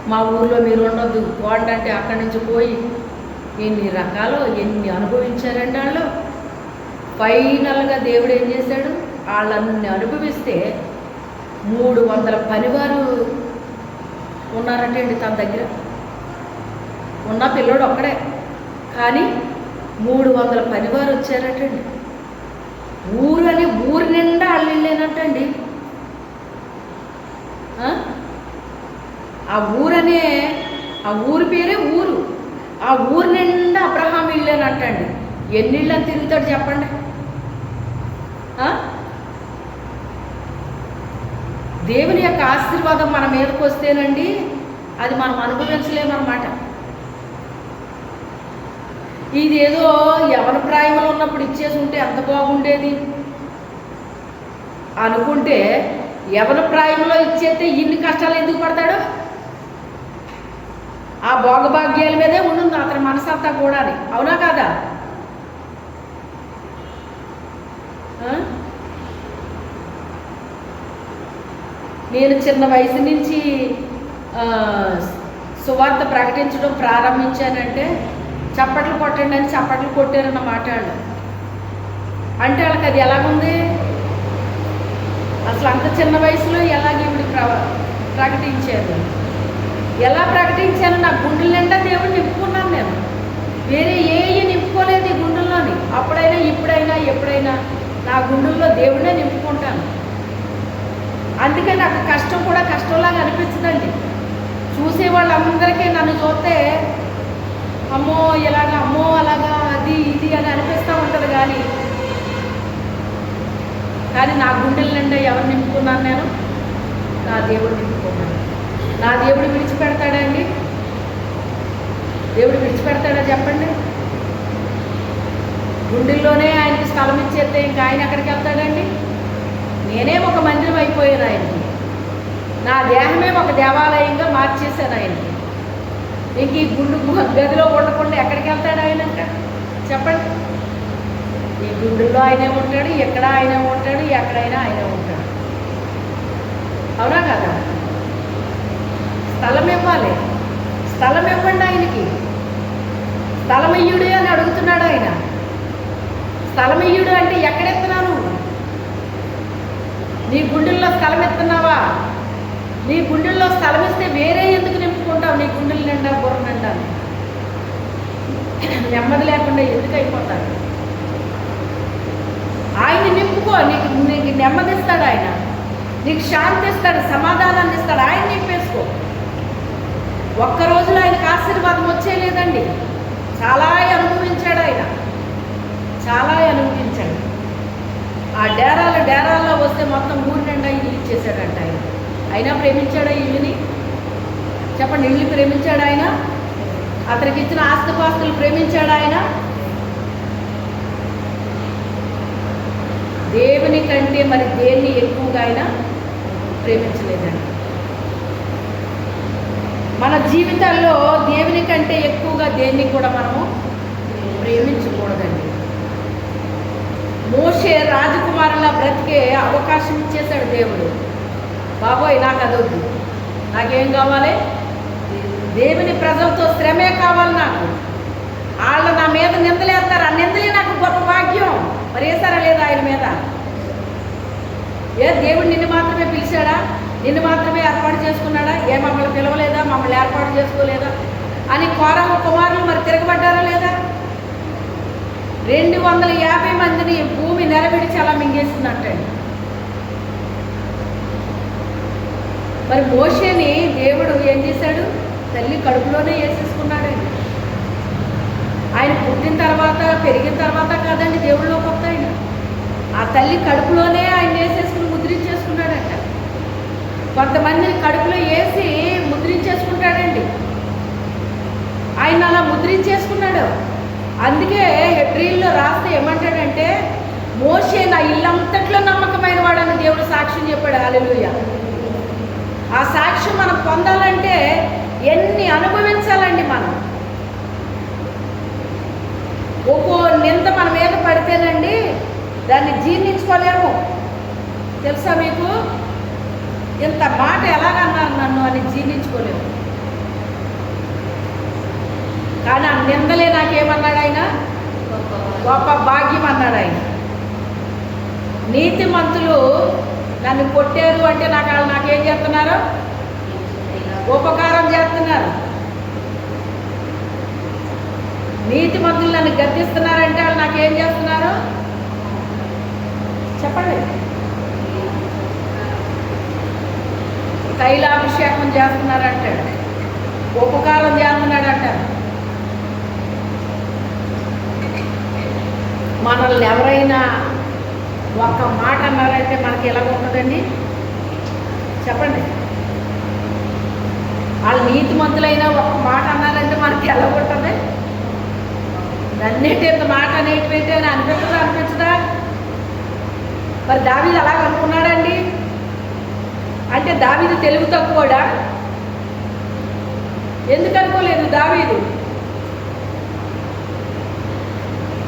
మా ఊరిలో మీరు ఉండొద్దు అంటే అక్కడి నుంచి పోయి ఎన్ని అనుభవించారండి వాళ్ళు. ఫైనల్గా దేవుడు ఏం చేశాడు? వాళ్ళన్ని అనుభవిస్తే 300 పనివారు ఉన్నారంటండి తన దగ్గర. ఉన్న పిల్లోడు ఒక్కడే, కానీ 300 పనివారు వచ్చారటండి. ఊరి నిండా అల్లిళ్ళేనట్టండి. ఆ ఊరి పేరే ఊరు. ఆ ఊరి నిండా అబ్రహాం ఇళ్ళేనట్టండి. ఎన్ని ఇళ్ళని తిరుగుతాడు చెప్పండి? దేవుని యొక్క ఆశీర్వాదం మన మీదకి వస్తేనండి అది మనం అనుభవించలేమన్నమాట. ఇదేదో యవన ప్రాయంలో ఉన్నప్పుడు ఇచ్చేసి ఉంటే ఎంత బాగుండేది అనుకుంటే, యవన ప్రాయంలో ఇచ్చేస్తే ఇన్ని కష్టాలు ఎందుకు పడతాడు? ఆ భోగభాగ్యాల మీదే ఉంటుంది అతని మనసంతా కూడా. అవునా కాదా? నేను చిన్న వయసు నుంచి సువార్త ప్రకటించడం ప్రారంభించానంటే చప్పట్లు కొట్టండి అని చప్పట్లు కొట్టారన్నమాట వాళ్ళు. అంటే వాళ్ళకి అది ఎలాగుంది? అసలు అంత చిన్న వయసులో ఎలాగ ఈవిడ ప్రకటించాను, ఎలా ప్రకటించాను? నా గుండెల నిండా దేవుడు నింపుకున్నాను. నేను వేరే ఏ నింపుకోలేదు ఈ గుండెల్లోని. అప్పుడైనా ఇప్పుడైనా ఎప్పుడైనా నా గుండెల్లో దేవుడే నింపుకుంటాను. అందుకే నాకు కష్టం కూడా కష్టంలాగా అనిపించదండి. చూసే వాళ్ళందరికీ నన్ను చూస్తే అమ్మో ఇలాగా, అమ్మో అలాగా, అది ఇది అని అనిపిస్తూ ఉంటుంది. కానీ నా గుండెల నిండా ఎవరు నింపుకున్నాను? నేను నా దేవుడు నింపుకున్నాను. నా దేవుడు విడిచిపెడతాడండి? దేవుడు విడిచిపెడతాడా చెప్పండి? గుండెల్లోనే ఆయనకి స్థలం ఇచ్చేస్తే ఇంకా ఆయన ఎక్కడికి వెళ్తాడండి? నేనే ఒక మందిరం అయిపోయాను ఆయనకి. నా దేహమే ఒక దేవాలయంగా మార్చేశాను ఆయనకి. ఇంక ఈ గదిలో ఉండకుండా ఎక్కడికి వెళ్తాడు ఆయన? చెప్పండి. ఈ గుండెల్లో ఆయనే ఉంటాడు, ఎక్కడ ఆయనే ఉంటాడు, ఎక్కడైనా ఆయనే ఉంటాడు. అవునా కదా? స్థలం ఇవ్వాలి, స్థలం ఇవ్వండి ఆయనకి. స్థలమయ్యుడు అని అడుగుతున్నాడు ఆయన. స్థలమయ్యుడు అంటే ఎక్కడెత్తున్నాను? నీ గుండెల్లో స్థలం ఎత్తున్నావా? నీ గుండెల్లో స్థలం ఇస్తే వేరే ఎందుకు నింపుకుంటావు? నీ గుండెల నిండా బుర్ర నిండా నెమ్మది లేకుండా ఎందుకు అయిపోతారు? ఆయన నింపుకో. నీకు నెమ్మదిస్తాడు ఆయన, నీకు శాంతి ఇస్తాడు, సమాధానాన్ని ఇస్తాడు. ఆయన నింపేసుకో. ఒక్క రోజులో ఆయనకు ఆశీర్వాదం వచ్చేలేదండి. చాలా అనుభవించాడు ఆయన, చాలా అనుభవించాడు. ఆ డేరాల్లో వస్తే మొత్తం ఊరి నిండా ఇల్లు ఇచ్చేసాడంట ఆయన. అయినా ప్రేమించాడా ఇల్లుని? చెప్పండి. ఇల్లు ప్రేమించాడు ఆయన? అతనికి ఇచ్చిన ఆస్తిపాస్తులు ప్రేమించాడు ఆయన? దేవుని కంటే మరి దేన్ని ఎక్కువగా ఆయన ప్రేమించలేదండి. మన జీవితాల్లో దేవుని కంటే ఎక్కువగా దేన్ని కూడా మనము ప్రేమించకూడదండి. మోషే రాజకుమారులా బ్రతికే అవకాశం ఇచ్చేశాడు దేవుడు. బాబోయ్ నాకు అదొద్దు, నాకేం కావాలి? దేవుని ప్రజలతో శ్రమే కావాలి నాకు. వాళ్ళు నా మీద నిందలేస్తారు, ఆ నిందలే నాకు గొప్ప భాగ్యం. మరి వేసారా లేదా ఆయన మీద? దేవుడు నిన్ను మాత్రమే పిలిచాడా? నిన్ను మాత్రమే ఏర్పాటు చేసుకున్నాడా? మమ్మల్ని పిలవలేదా? మమ్మల్ని ఏర్పాటు చేసుకోలేదా అని కోరహ కుమారులు మరి తిరగబడ్డారా లేదా? 250 మందిని భూమి నెరవిడిచి అలా మింగేస్తున్నట్టండి. మరి మోషేని దేవుడు ఏం చేశాడు? తల్లి కడుపులోనే వేసేసుకున్నాడండి. ఆయన పుట్టిన తర్వాత పెరిగిన తర్వాత కాదండి దేవుడిలోకి వస్తాయి. ఆ తల్లి కడుపులోనే ఆయన వేసేసుకుని ముద్రించేసుకున్నాడంట. కొంతమందిని కడుపులో వేసి ముద్రించేసుకుంటాడండి. ఆయన అలా ముద్రించేసుకున్నాడు. అందుకే హెబ్రీల్లో రాస్తే ఏమంటాడంటే, మోషే నా ఇల్లంతట్లో నమ్మకమైన వాడని దేవుడు సాక్ష్యం చెప్పాడు. హల్లెలూయా. ఆ సాక్ష్యం మనం పొందాలంటే ఎన్ని అనుభవించాలండి మనం. ఒక్కో నింద మన మీద పడితేనండి దాన్ని జీర్ణించుకోలేము. తెలుసా మీకు? ఇంత మాట ఎలాగన్నారు నన్ను అని జీర్ణించుకోలేము. కానీ ఆ నిందలే నాకేమన్నాడు ఆయన? గొప్ప భాగ్యం అన్నాడు ఆయన. నీతిమంతులు నన్ను కొట్టారు అంటే వాళ్ళు నాకేం చేస్తున్నారు? ఉపకారం చేస్తున్నారు. నీతిమంతులు నన్ను గద్దిస్తున్నారంటే వాళ్ళు నాకేం చేస్తున్నారు? చెప్పండి. తైలాభిషేకం చేస్తున్నారంటాడు, ఉపకారం చేస్తున్నాడు అంటారు. మనల్ని ఎవరైనా ఒక్క మాట అన్నారంటే మనకి ఎలా ఉంటుందండి? చెప్పండి. వాళ్ళు నీతిమంతులైనా ఒక్క మాట అన్నారంటే మనకి ఎలా ఉంటుంది? నన్నేంటి ఇంత మాట అనేటువంటి అని అనిపించదా? మరి దావీదు అలాగ అనుకున్నాడండి. అంటే దావీదు తెలివి తక్కువడా? ఎందుకు అనుకోలేదు దావీదు?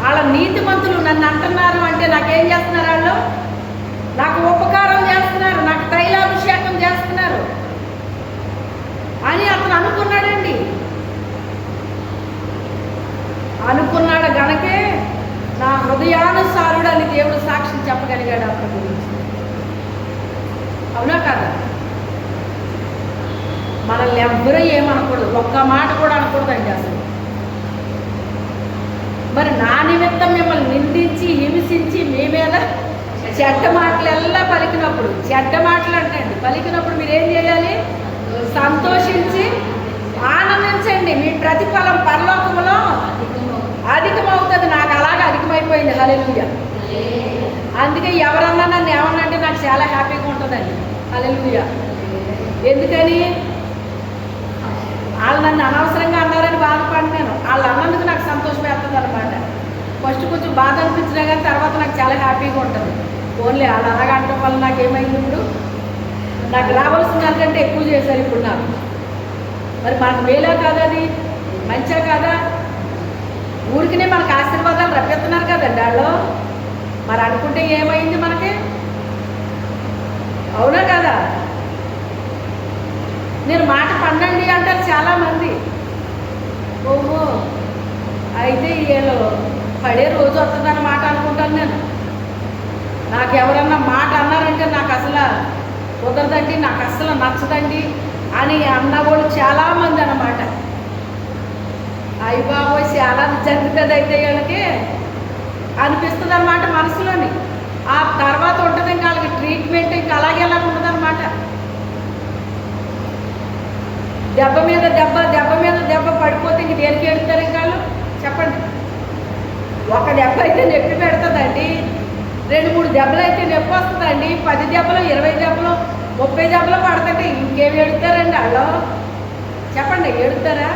వాళ్ళ నీతిమంతులు నన్ను అంటున్నారు అంటే నాకేం చేస్తున్నారు? వాళ్ళు నాకు ఉపకారం చేస్తున్నారు, నాకు తైలాభిషేకం చేస్తున్నారు అని అతను అనుకున్నాడండి. అనుకున్నాడు గనకే నా హృదయానుసారుడు అని దేవుడు సాక్ష్యం చెప్పగలిగాడు అతని గురించి. అవునా కాదా? మనల్ని ఎవ్వరూ ఏమనకూడదు, ఒక్క మాట కూడా అనకూడదండి అసలు. మరి నా నిమిత్తం మిమ్మల్ని నిందించి హింసించి మీ మీద చెడ్డ మాటలెల్లా పలికినప్పుడు, చెడ్డ మాటలు అంటండి పలికినప్పుడు మీరేం చేయాలి? సంతోషించి ఆనందించండి, మీ ప్రతిఫలం పరలోకములో అధికమవుతుంది. నాకు అలాగే అధికమైపోయింది. హల్లెలూయా. అందుకే ఎవరన్నా నన్ను ఏమన్నా అంటే నాకు చాలా హ్యాపీగా ఉంటుందండి. హల్లెలూయా. ఎందుకని? వాళ్ళు నన్ను అనవసరంగా అన్నారని బాధపడినాను, వాళ్ళు అన్నందుకు నాకు సంతోషం వేస్తుంది అనమాట. ఫస్ట్ కొంచెం బాధ అనిపించినా కానీ తర్వాత నాకు చాలా హ్యాపీగా ఉంటుంది. ఓన్లీ వాళ్ళు అలాగ అనడం వల్ల నాకు ఏమైంది? ఇప్పుడు నాకు రావాల్సిన దానికంటే ఎక్కువ చేశారు ఇప్పుడు నాకు. మరి మనకు మేలే కాదా? అది మంచిగా కాదా? ఊరికినే మనకు ఆశీర్వాదాలు రప్పిస్తున్నారు కదండి వాళ్ళు. మరి అనుకుంటే ఏమైంది మనకి? అవునా కదా? నేను మాట పన్నండి అంటారు చాలామంది. ఓహో, అయితే వీళ్ళు పడే రోజు వస్తుందన్న మాట అనుకుంటాను నేను. నాకు ఎవరన్నా మాట అన్నారంటే నాకు అసలు కుదరదండి, నాకు అసలు నచ్చదండి అని అన్నవాళ్ళు చాలామంది అన్నమాట. అయ్య బాబోయ్, చాలా జరుగుతుంది అయితే వీళ్ళకి అనిపిస్తుంది అన్నమాట మనసులోని. ఆ తర్వాత ఉంటుంది ఇంకా వాళ్ళకి ట్రీట్మెంట్ ఇంకా అలాగే ఎలా ఉంటుంది అన్నమాట. దెబ్బ మీద దెబ్బ, దెబ్బ మీద దెబ్బ పడిపోతే ఇంక దేనికి ఎడతారు ఇంకా వాళ్ళు? చెప్పండి. ఒక దెబ్బ అయితే నొప్పి పెడుతుందండి, 2-3 దెబ్బలు అయితే నొప్పి వస్తుందండి, 10 దెబ్బలు 20 దెబ్బలు 30 దెబ్బలు పడుతుంటే ఇంకేమి ఎడుతారండి వాళ్ళు? చెప్పండి, ఎడుతారా?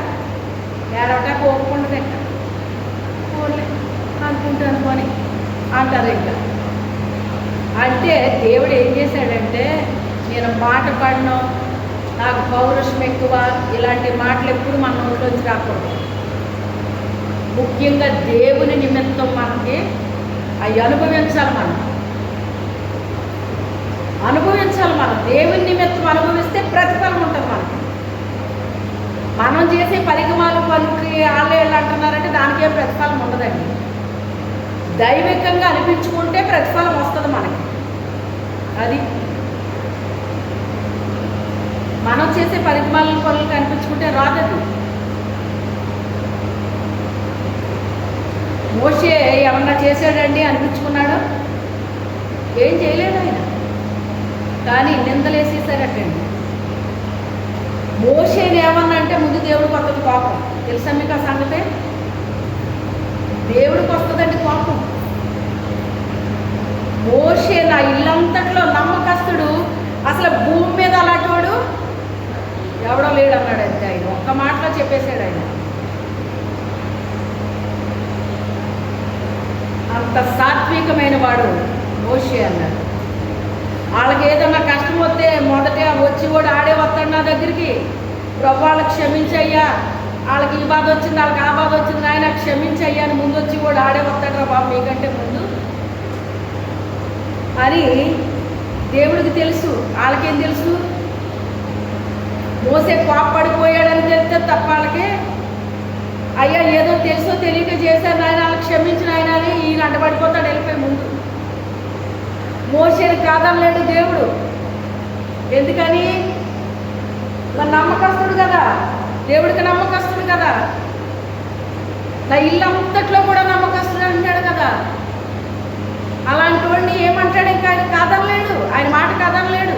ఏడవటానికి ఒప్పుకుంటుంది ఇంకా. పోలే అనుకుంటాను కొని అంటారు ఇంకా. అంటే దేవుడు ఏం చేశాడంటే, నేను మాట పడను, నాకు పౌరుషం ఎక్కువ, ఇలాంటి మాటలు ఎప్పుడు మన నోట్లోంచి రాకూడదు. ముఖ్యంగా దేవుని నిమిత్తం మనకి అవి అనుభవించాలి. మనం దేవుని నిమిత్తం అనుభవిస్తే ప్రతిఫలం ఉంటుంది మనకి. మనం చేసే పరిగమాలు పనుకి వాళ్ళు ఎలా అంటున్నారంటే దానికే ప్రతిఫలం ఉండదండి. దైవికంగా అనిపించుకుంటే ప్రతిఫలం వస్తుంది మనకి. అది మనం చేసే పరిగమాల పనులు కనిపించుకుంటే రాదది. మోషే ఏమన్నా చేశాడండి అనిపించుకున్నాడు? ఏం చేయలేదు ఆయన, కానీ నిందలేసేసారటండి. మోషేని ఏమన్నా అంటే ముందు దేవుడికి వస్తుంది కోపం. తెలుసా మీకు ఆ సంగతే? దేవుడికి వస్తుందండి కోపం. మోషే నా ఇల్లంతట్లో నమ్మకస్తుడు, అసలు భూమి మీద అలాంటివాడు ఎవడో లేడు అన్నాడు. అంతే, ఆయన ఒక్క మాటలో చెప్పేశాడు. ఆయన అంత సాత్వికమైన వాడు మోషే అన్నాడు. వాళ్ళకి ఏదన్నా కష్టం వస్తే మొదట వచ్చి కూడా ఆడే వస్తాడు నా దగ్గరికి, ప్రభు వాళ్ళకి క్షమించయ్యా, వాళ్ళకి ఈ బాధ వచ్చింది, వాళ్ళకి ఆ బాధ వచ్చింది, ఆయన క్షమించయ్యా అని ముందు వచ్చి కూడా ఆడే వస్తాడు రా బాబు మీకంటే ముందు అని దేవుడికి తెలుసు. వాళ్ళకేం తెలుసు? మోసే కోప్పడిపోయాడని తెలిస్తే తప్ప వాళ్ళకి, అయ్యా ఏదో తెలుసో తెలియక చేశారు నాయన, వాళ్ళకి క్షమించిన ఆయన అని ఈయన అడ్డపడిపోతాడు వెళ్ళిపోయి ముందు. మోసేని కాదనలేడు దేవుడు. ఎందుకని? మరి నమ్మకస్తుడు కదా, దేవుడికి నమ్మకస్తుడు కదా, నా ఇల్లు అంతట్లో కూడా నమ్మకస్తుడు అంటాడు కదా. అలాంటి వాడిని ఏమంటాడు? ఇంకా ఆయన కాదనలేడు, ఆయన మాట కాదనలేడు.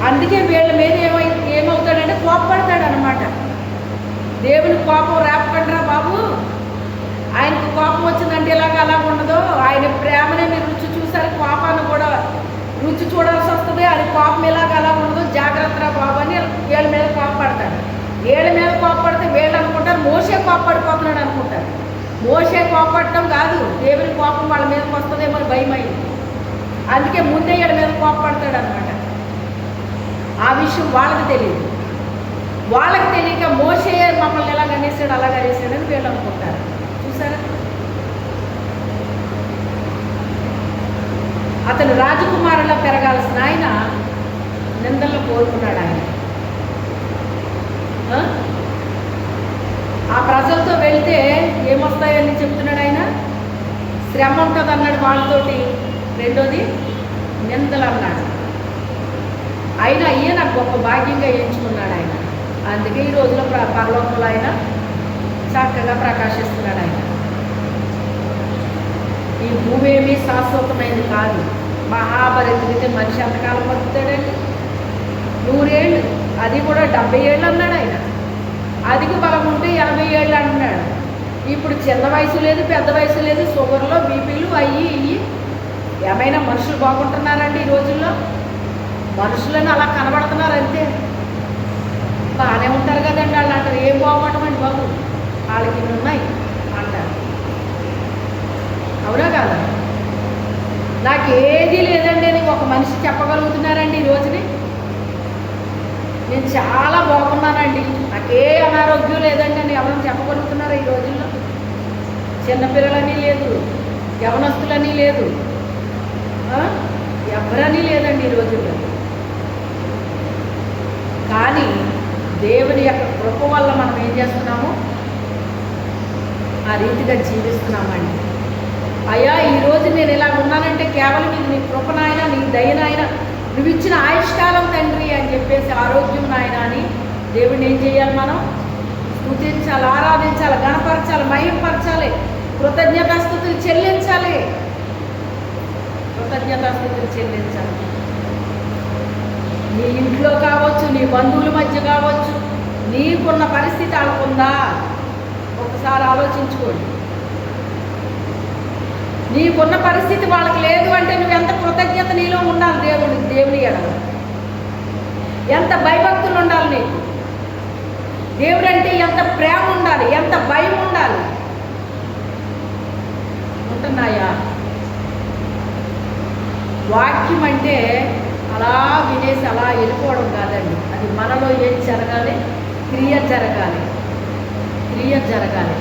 అందుకే వీళ్ళ మీద ఏమవుతాడంటే కోపపడతాడు అనమాట. దేవుని కోపం రేపకండ్రా బాబు, ఆయనకు కోపం వచ్చిందంటే ఇలాగ అలా ఉండదు. ఆయన ప్రేమనే మీరు రుచి చూసారు, కోపాన్ని కూడా రుచి చూడాల్సి వస్తుంది. అది కోపం ఇలాగ అలా ఉండదు, జాగ్రత్త బాబు అని వీళ్ళ మీద కోపపడతాడు. వీళ్ళ మీద కోపపడితే వీళ్ళు అనుకుంటారు మోసే కోపపడిపోతున్నాడు అనుకుంటారు. మోసే కోపపడటం కాదు, దేవుని కోపం వాళ్ళ మీదకి వస్తుందేమో భయమైంది. అందుకే ముందే వీళ్ళ మీద కోపపడతాడు అనమాట. ఆ విషయం వాళ్ళకి తెలియదు. వాళ్ళకి తెలియక మోసే మమ్మల్ని ఎలా అనేసాడు అలా అనేసాడని వీళ్ళు అనుకుంటారు. చూసారా? అతను రాజకుమారులా పెరగాల్సిన ఆయన నిందల్లో కోరుకున్నాడు. ఆయన ఆ ప్రజలతో వెళ్తే ఏమొస్తాయని చెప్తున్నాడు ఆయన? శ్రమ ఉంటుంది అన్నాడు వాళ్ళతోటి. రెండోది నిందలు అన్నాడు. అయినా అయ్యే నాకు గొప్ప భాగ్యంగా ఎంచుకున్నాడు ఆయన. అందుకే ఈ రోజులో పరలోకంలో ఆయన చక్కగా ప్రకాశిస్తున్నాడు ఆయన. ఈ భూమి ఏమీ శాశ్వతమైనది కాదు. మహాభరితుడితే మనిషి ఎంతకాలం బతుకుతాడండి? 100 ఏళ్ళు, అది కూడా 70 ఏళ్ళు అన్నాడు ఆయన. అధిక బలం ఉంటే 80 ఏళ్ళు అంటున్నాడు. ఇప్పుడు చిన్న వయసు లేదు, పెద్ద వయసు లేదు, షుగర్లో బీపీలు అయ్యి ఇయ్యి. ఏమైనా మనుషులు బాగుంటున్నారండి ఈ రోజుల్లో? మనుషులని అలా కనబడుతున్నారు అంతే. బాగానే ఉంటారు కదండి వాళ్ళు అంటారు. ఏం బాగుంటామండి బాబు, వాళ్ళకి ఇన్ని ఉన్నాయి అంటారు. అవునా కాదా? నాకు ఏదీ లేదండి అని ఒక మనిషి చెప్పగలుగుతున్నారండి ఈ రోజుని? నేను చాలా బాగున్నానండి, నాకే అనారోగ్యం లేదండి అని ఎవరైనా చెప్పగలుగుతున్నారా ఈ రోజుల్లో? చిన్నపిల్లలని లేదు, యవనస్తులని లేదు, ఎవరని లేదండి ఈ రోజుల్లో. కానీ దేవుని యొక్క కృప వల్ల మనం ఏం చేస్తున్నాము? ఆ రీతిగా జీవిస్తున్నామండి. అయ్యా ఈరోజు నేను ఇలా ఉన్నానంటే కేవలం ఇది నీ కృప నాయన, నీ దయ నాయన, నువ్వు ఇచ్చిన ఆయుష్కాలం తండ్రి అని చెప్పేసి, ఆరోగ్యం నాయన అని దేవుడిని ఏం చేయాలి? మనం స్తుతించాలి, ఆరాధించాలి, గణపరచాలి, మహిమపరచాలి, కృతజ్ఞతాస్తుతులు చెల్లించాలి. కృతజ్ఞతాస్తుతులు చెల్లించాలి. నీ ఇంట్లో కావచ్చు, నీ బంధువుల మధ్య కావచ్చు, నీకున్న పరిస్థితి వాళ్ళకుందా? ఒకసారి ఆలోచించుకోండి. నీకున్న పరిస్థితి వాళ్ళకి లేదు అంటే నువ్వు ఎంత కృతజ్ఞత నీలో ఉండాలి దేవుని ఎడల. ఎంత భయభక్తులు ఉండాలి నీకు. దేవుడు అంటే ఎంత ప్రేమ ఉండాలి, ఎంత భయం ఉండాలి. ఉంటున్నాయా? వాక్యం అంటే అలా వినేసి అలా వెళ్ళిపోవడం కాదండి. అది మనలో ఏం జరగాలి? క్రియ జరగాలి. క్రియ జరగాలి.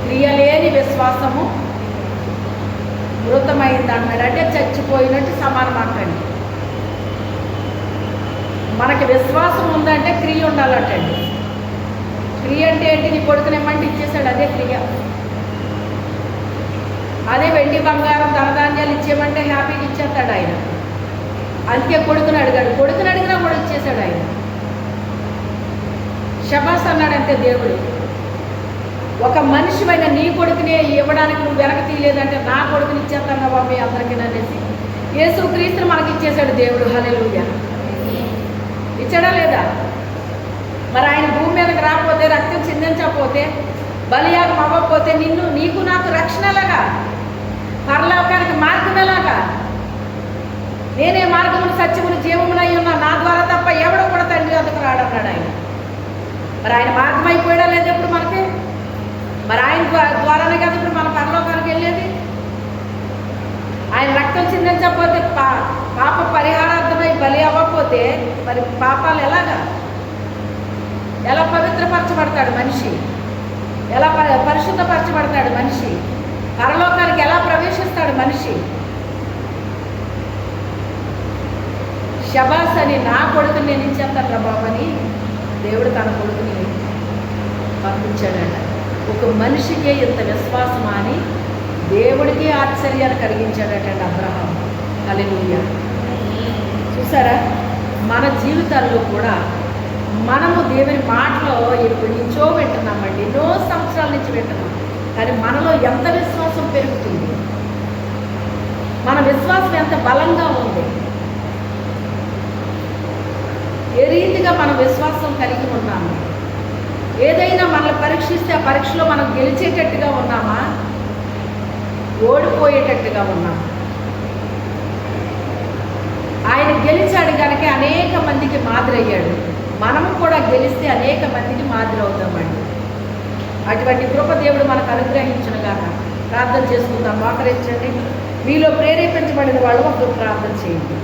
క్రియ లేని విశ్వాసము మృతమైంది అంటాడు. అంటే చచ్చిపోయినట్టు సమానం అంటండి. మనకి విశ్వాసం ఉందంటే క్రియ ఉండాలంటండి. క్రియ అంటే ఏంటి? నీ కొడుకునేమంటే ఇచ్చేసాడు, అదే క్రియ. అదే వెండి బంగారం ధనధాన్యాలు ఇచ్చేయమంటే హ్యాపీగా ఇచ్చేస్తాడు ఆయన. అందుకే కొడుకుని అడిగాడు, కొడుకుని అడిగినా కూడా ఇచ్చేసాడు ఆయన. శబాస్ అన్నాడు అంతే దేవుడు. ఒక మనిషివైన నీ కొడుకునే ఇవ్వడానికి నువ్వు వెనక తీయలేదంటే నా కొడుకుని ఇచ్చేస్తాను బాబు అందరికీ అనేసి యేసుక్రీస్తుని మనకి ఇచ్చేశాడు దేవుడు. హల్లెలూయా. ఇచ్చాడా లేదా? మరి ఆయన భూమి మీదకి రాకపోతే, రక్తం చిందించకపోతే, బలియాగం అవ్వకపోతే నీకు నాకు రక్షణ ఎలాగా? పరలోకానికి మార్గం ఎలాగా? నేనే మార్గమును సత్యమును జీవమునై ఉన్నా, నా ద్వారా తప్ప ఎవడో కూడా తండ్రి వద్దకు రాడన్నాడు ఆయన. మరి ఆయన మార్గం అయిపోయాడా లేదా ఇప్పుడు మనకి? మరి ఆయన ద్వారానే కదా ఇప్పుడు మన పరలోకానికి వెళ్ళేది. ఆయన రక్తం చిందించకపోతే, పాప పరిహారార్థమై బలి అవ్వకపోతే మరి పాపాలు ఎలాగా? ఎలా పవిత్రపరచబడతాడు మనిషి? ఎలా పరిశుద్ధపరచబడతాడు మనిషి? పరలోకానికి ఎలా ప్రవేశిస్తాడు మనిషి? శబాస్ అని నా కొడుకుని నేను ఇచ్చేస్తాను బాబు అని దేవుడు తన కొడుకుని పంపించాడట. ఒక మనిషికే ఇంత విశ్వాసమా అని దేవుడికి ఆశ్చర్యాన్ని కలిగించాడట అబ్రహాం. హల్లెలూయా. చూసారా? మన జీవితాల్లో కూడా మనము దేవుని మాటలో ఇప్పుడు నుంచో వింటున్నామండి, ఎన్నో సంవత్సరాల నుంచి వింటున్నాం. కానీ మనలో ఎంత విశ్వాసం పెరుగుతుంది? మన విశ్వాసం ఎంత బలంగా ఉంది? ఏ రీతిగా మనం విశ్వాసం కలిగి ఉన్నాము? ఏదైనా మనల్ని పరీక్షిస్తే ఆ పరీక్షలో మనం గెలిచేటట్టుగా ఉన్నామా, ఓడిపోయేటట్టుగా ఉన్నామా? ఆయన గెలిచాడు కనుక అనేక మందికి మాదిరి అయ్యాడు. మనము కూడా గెలిస్తే అనేక మందికి మాదిరి అవుతామండి. అటువంటి కృప దేవుడు మనకు అనుగ్రహించునుగాక. ప్రార్థన చేసుకుందాం. మోకరించండి. మీలో ప్రేరేపించబడిన వాళ్ళు ఒక ప్రార్థన చేయండి.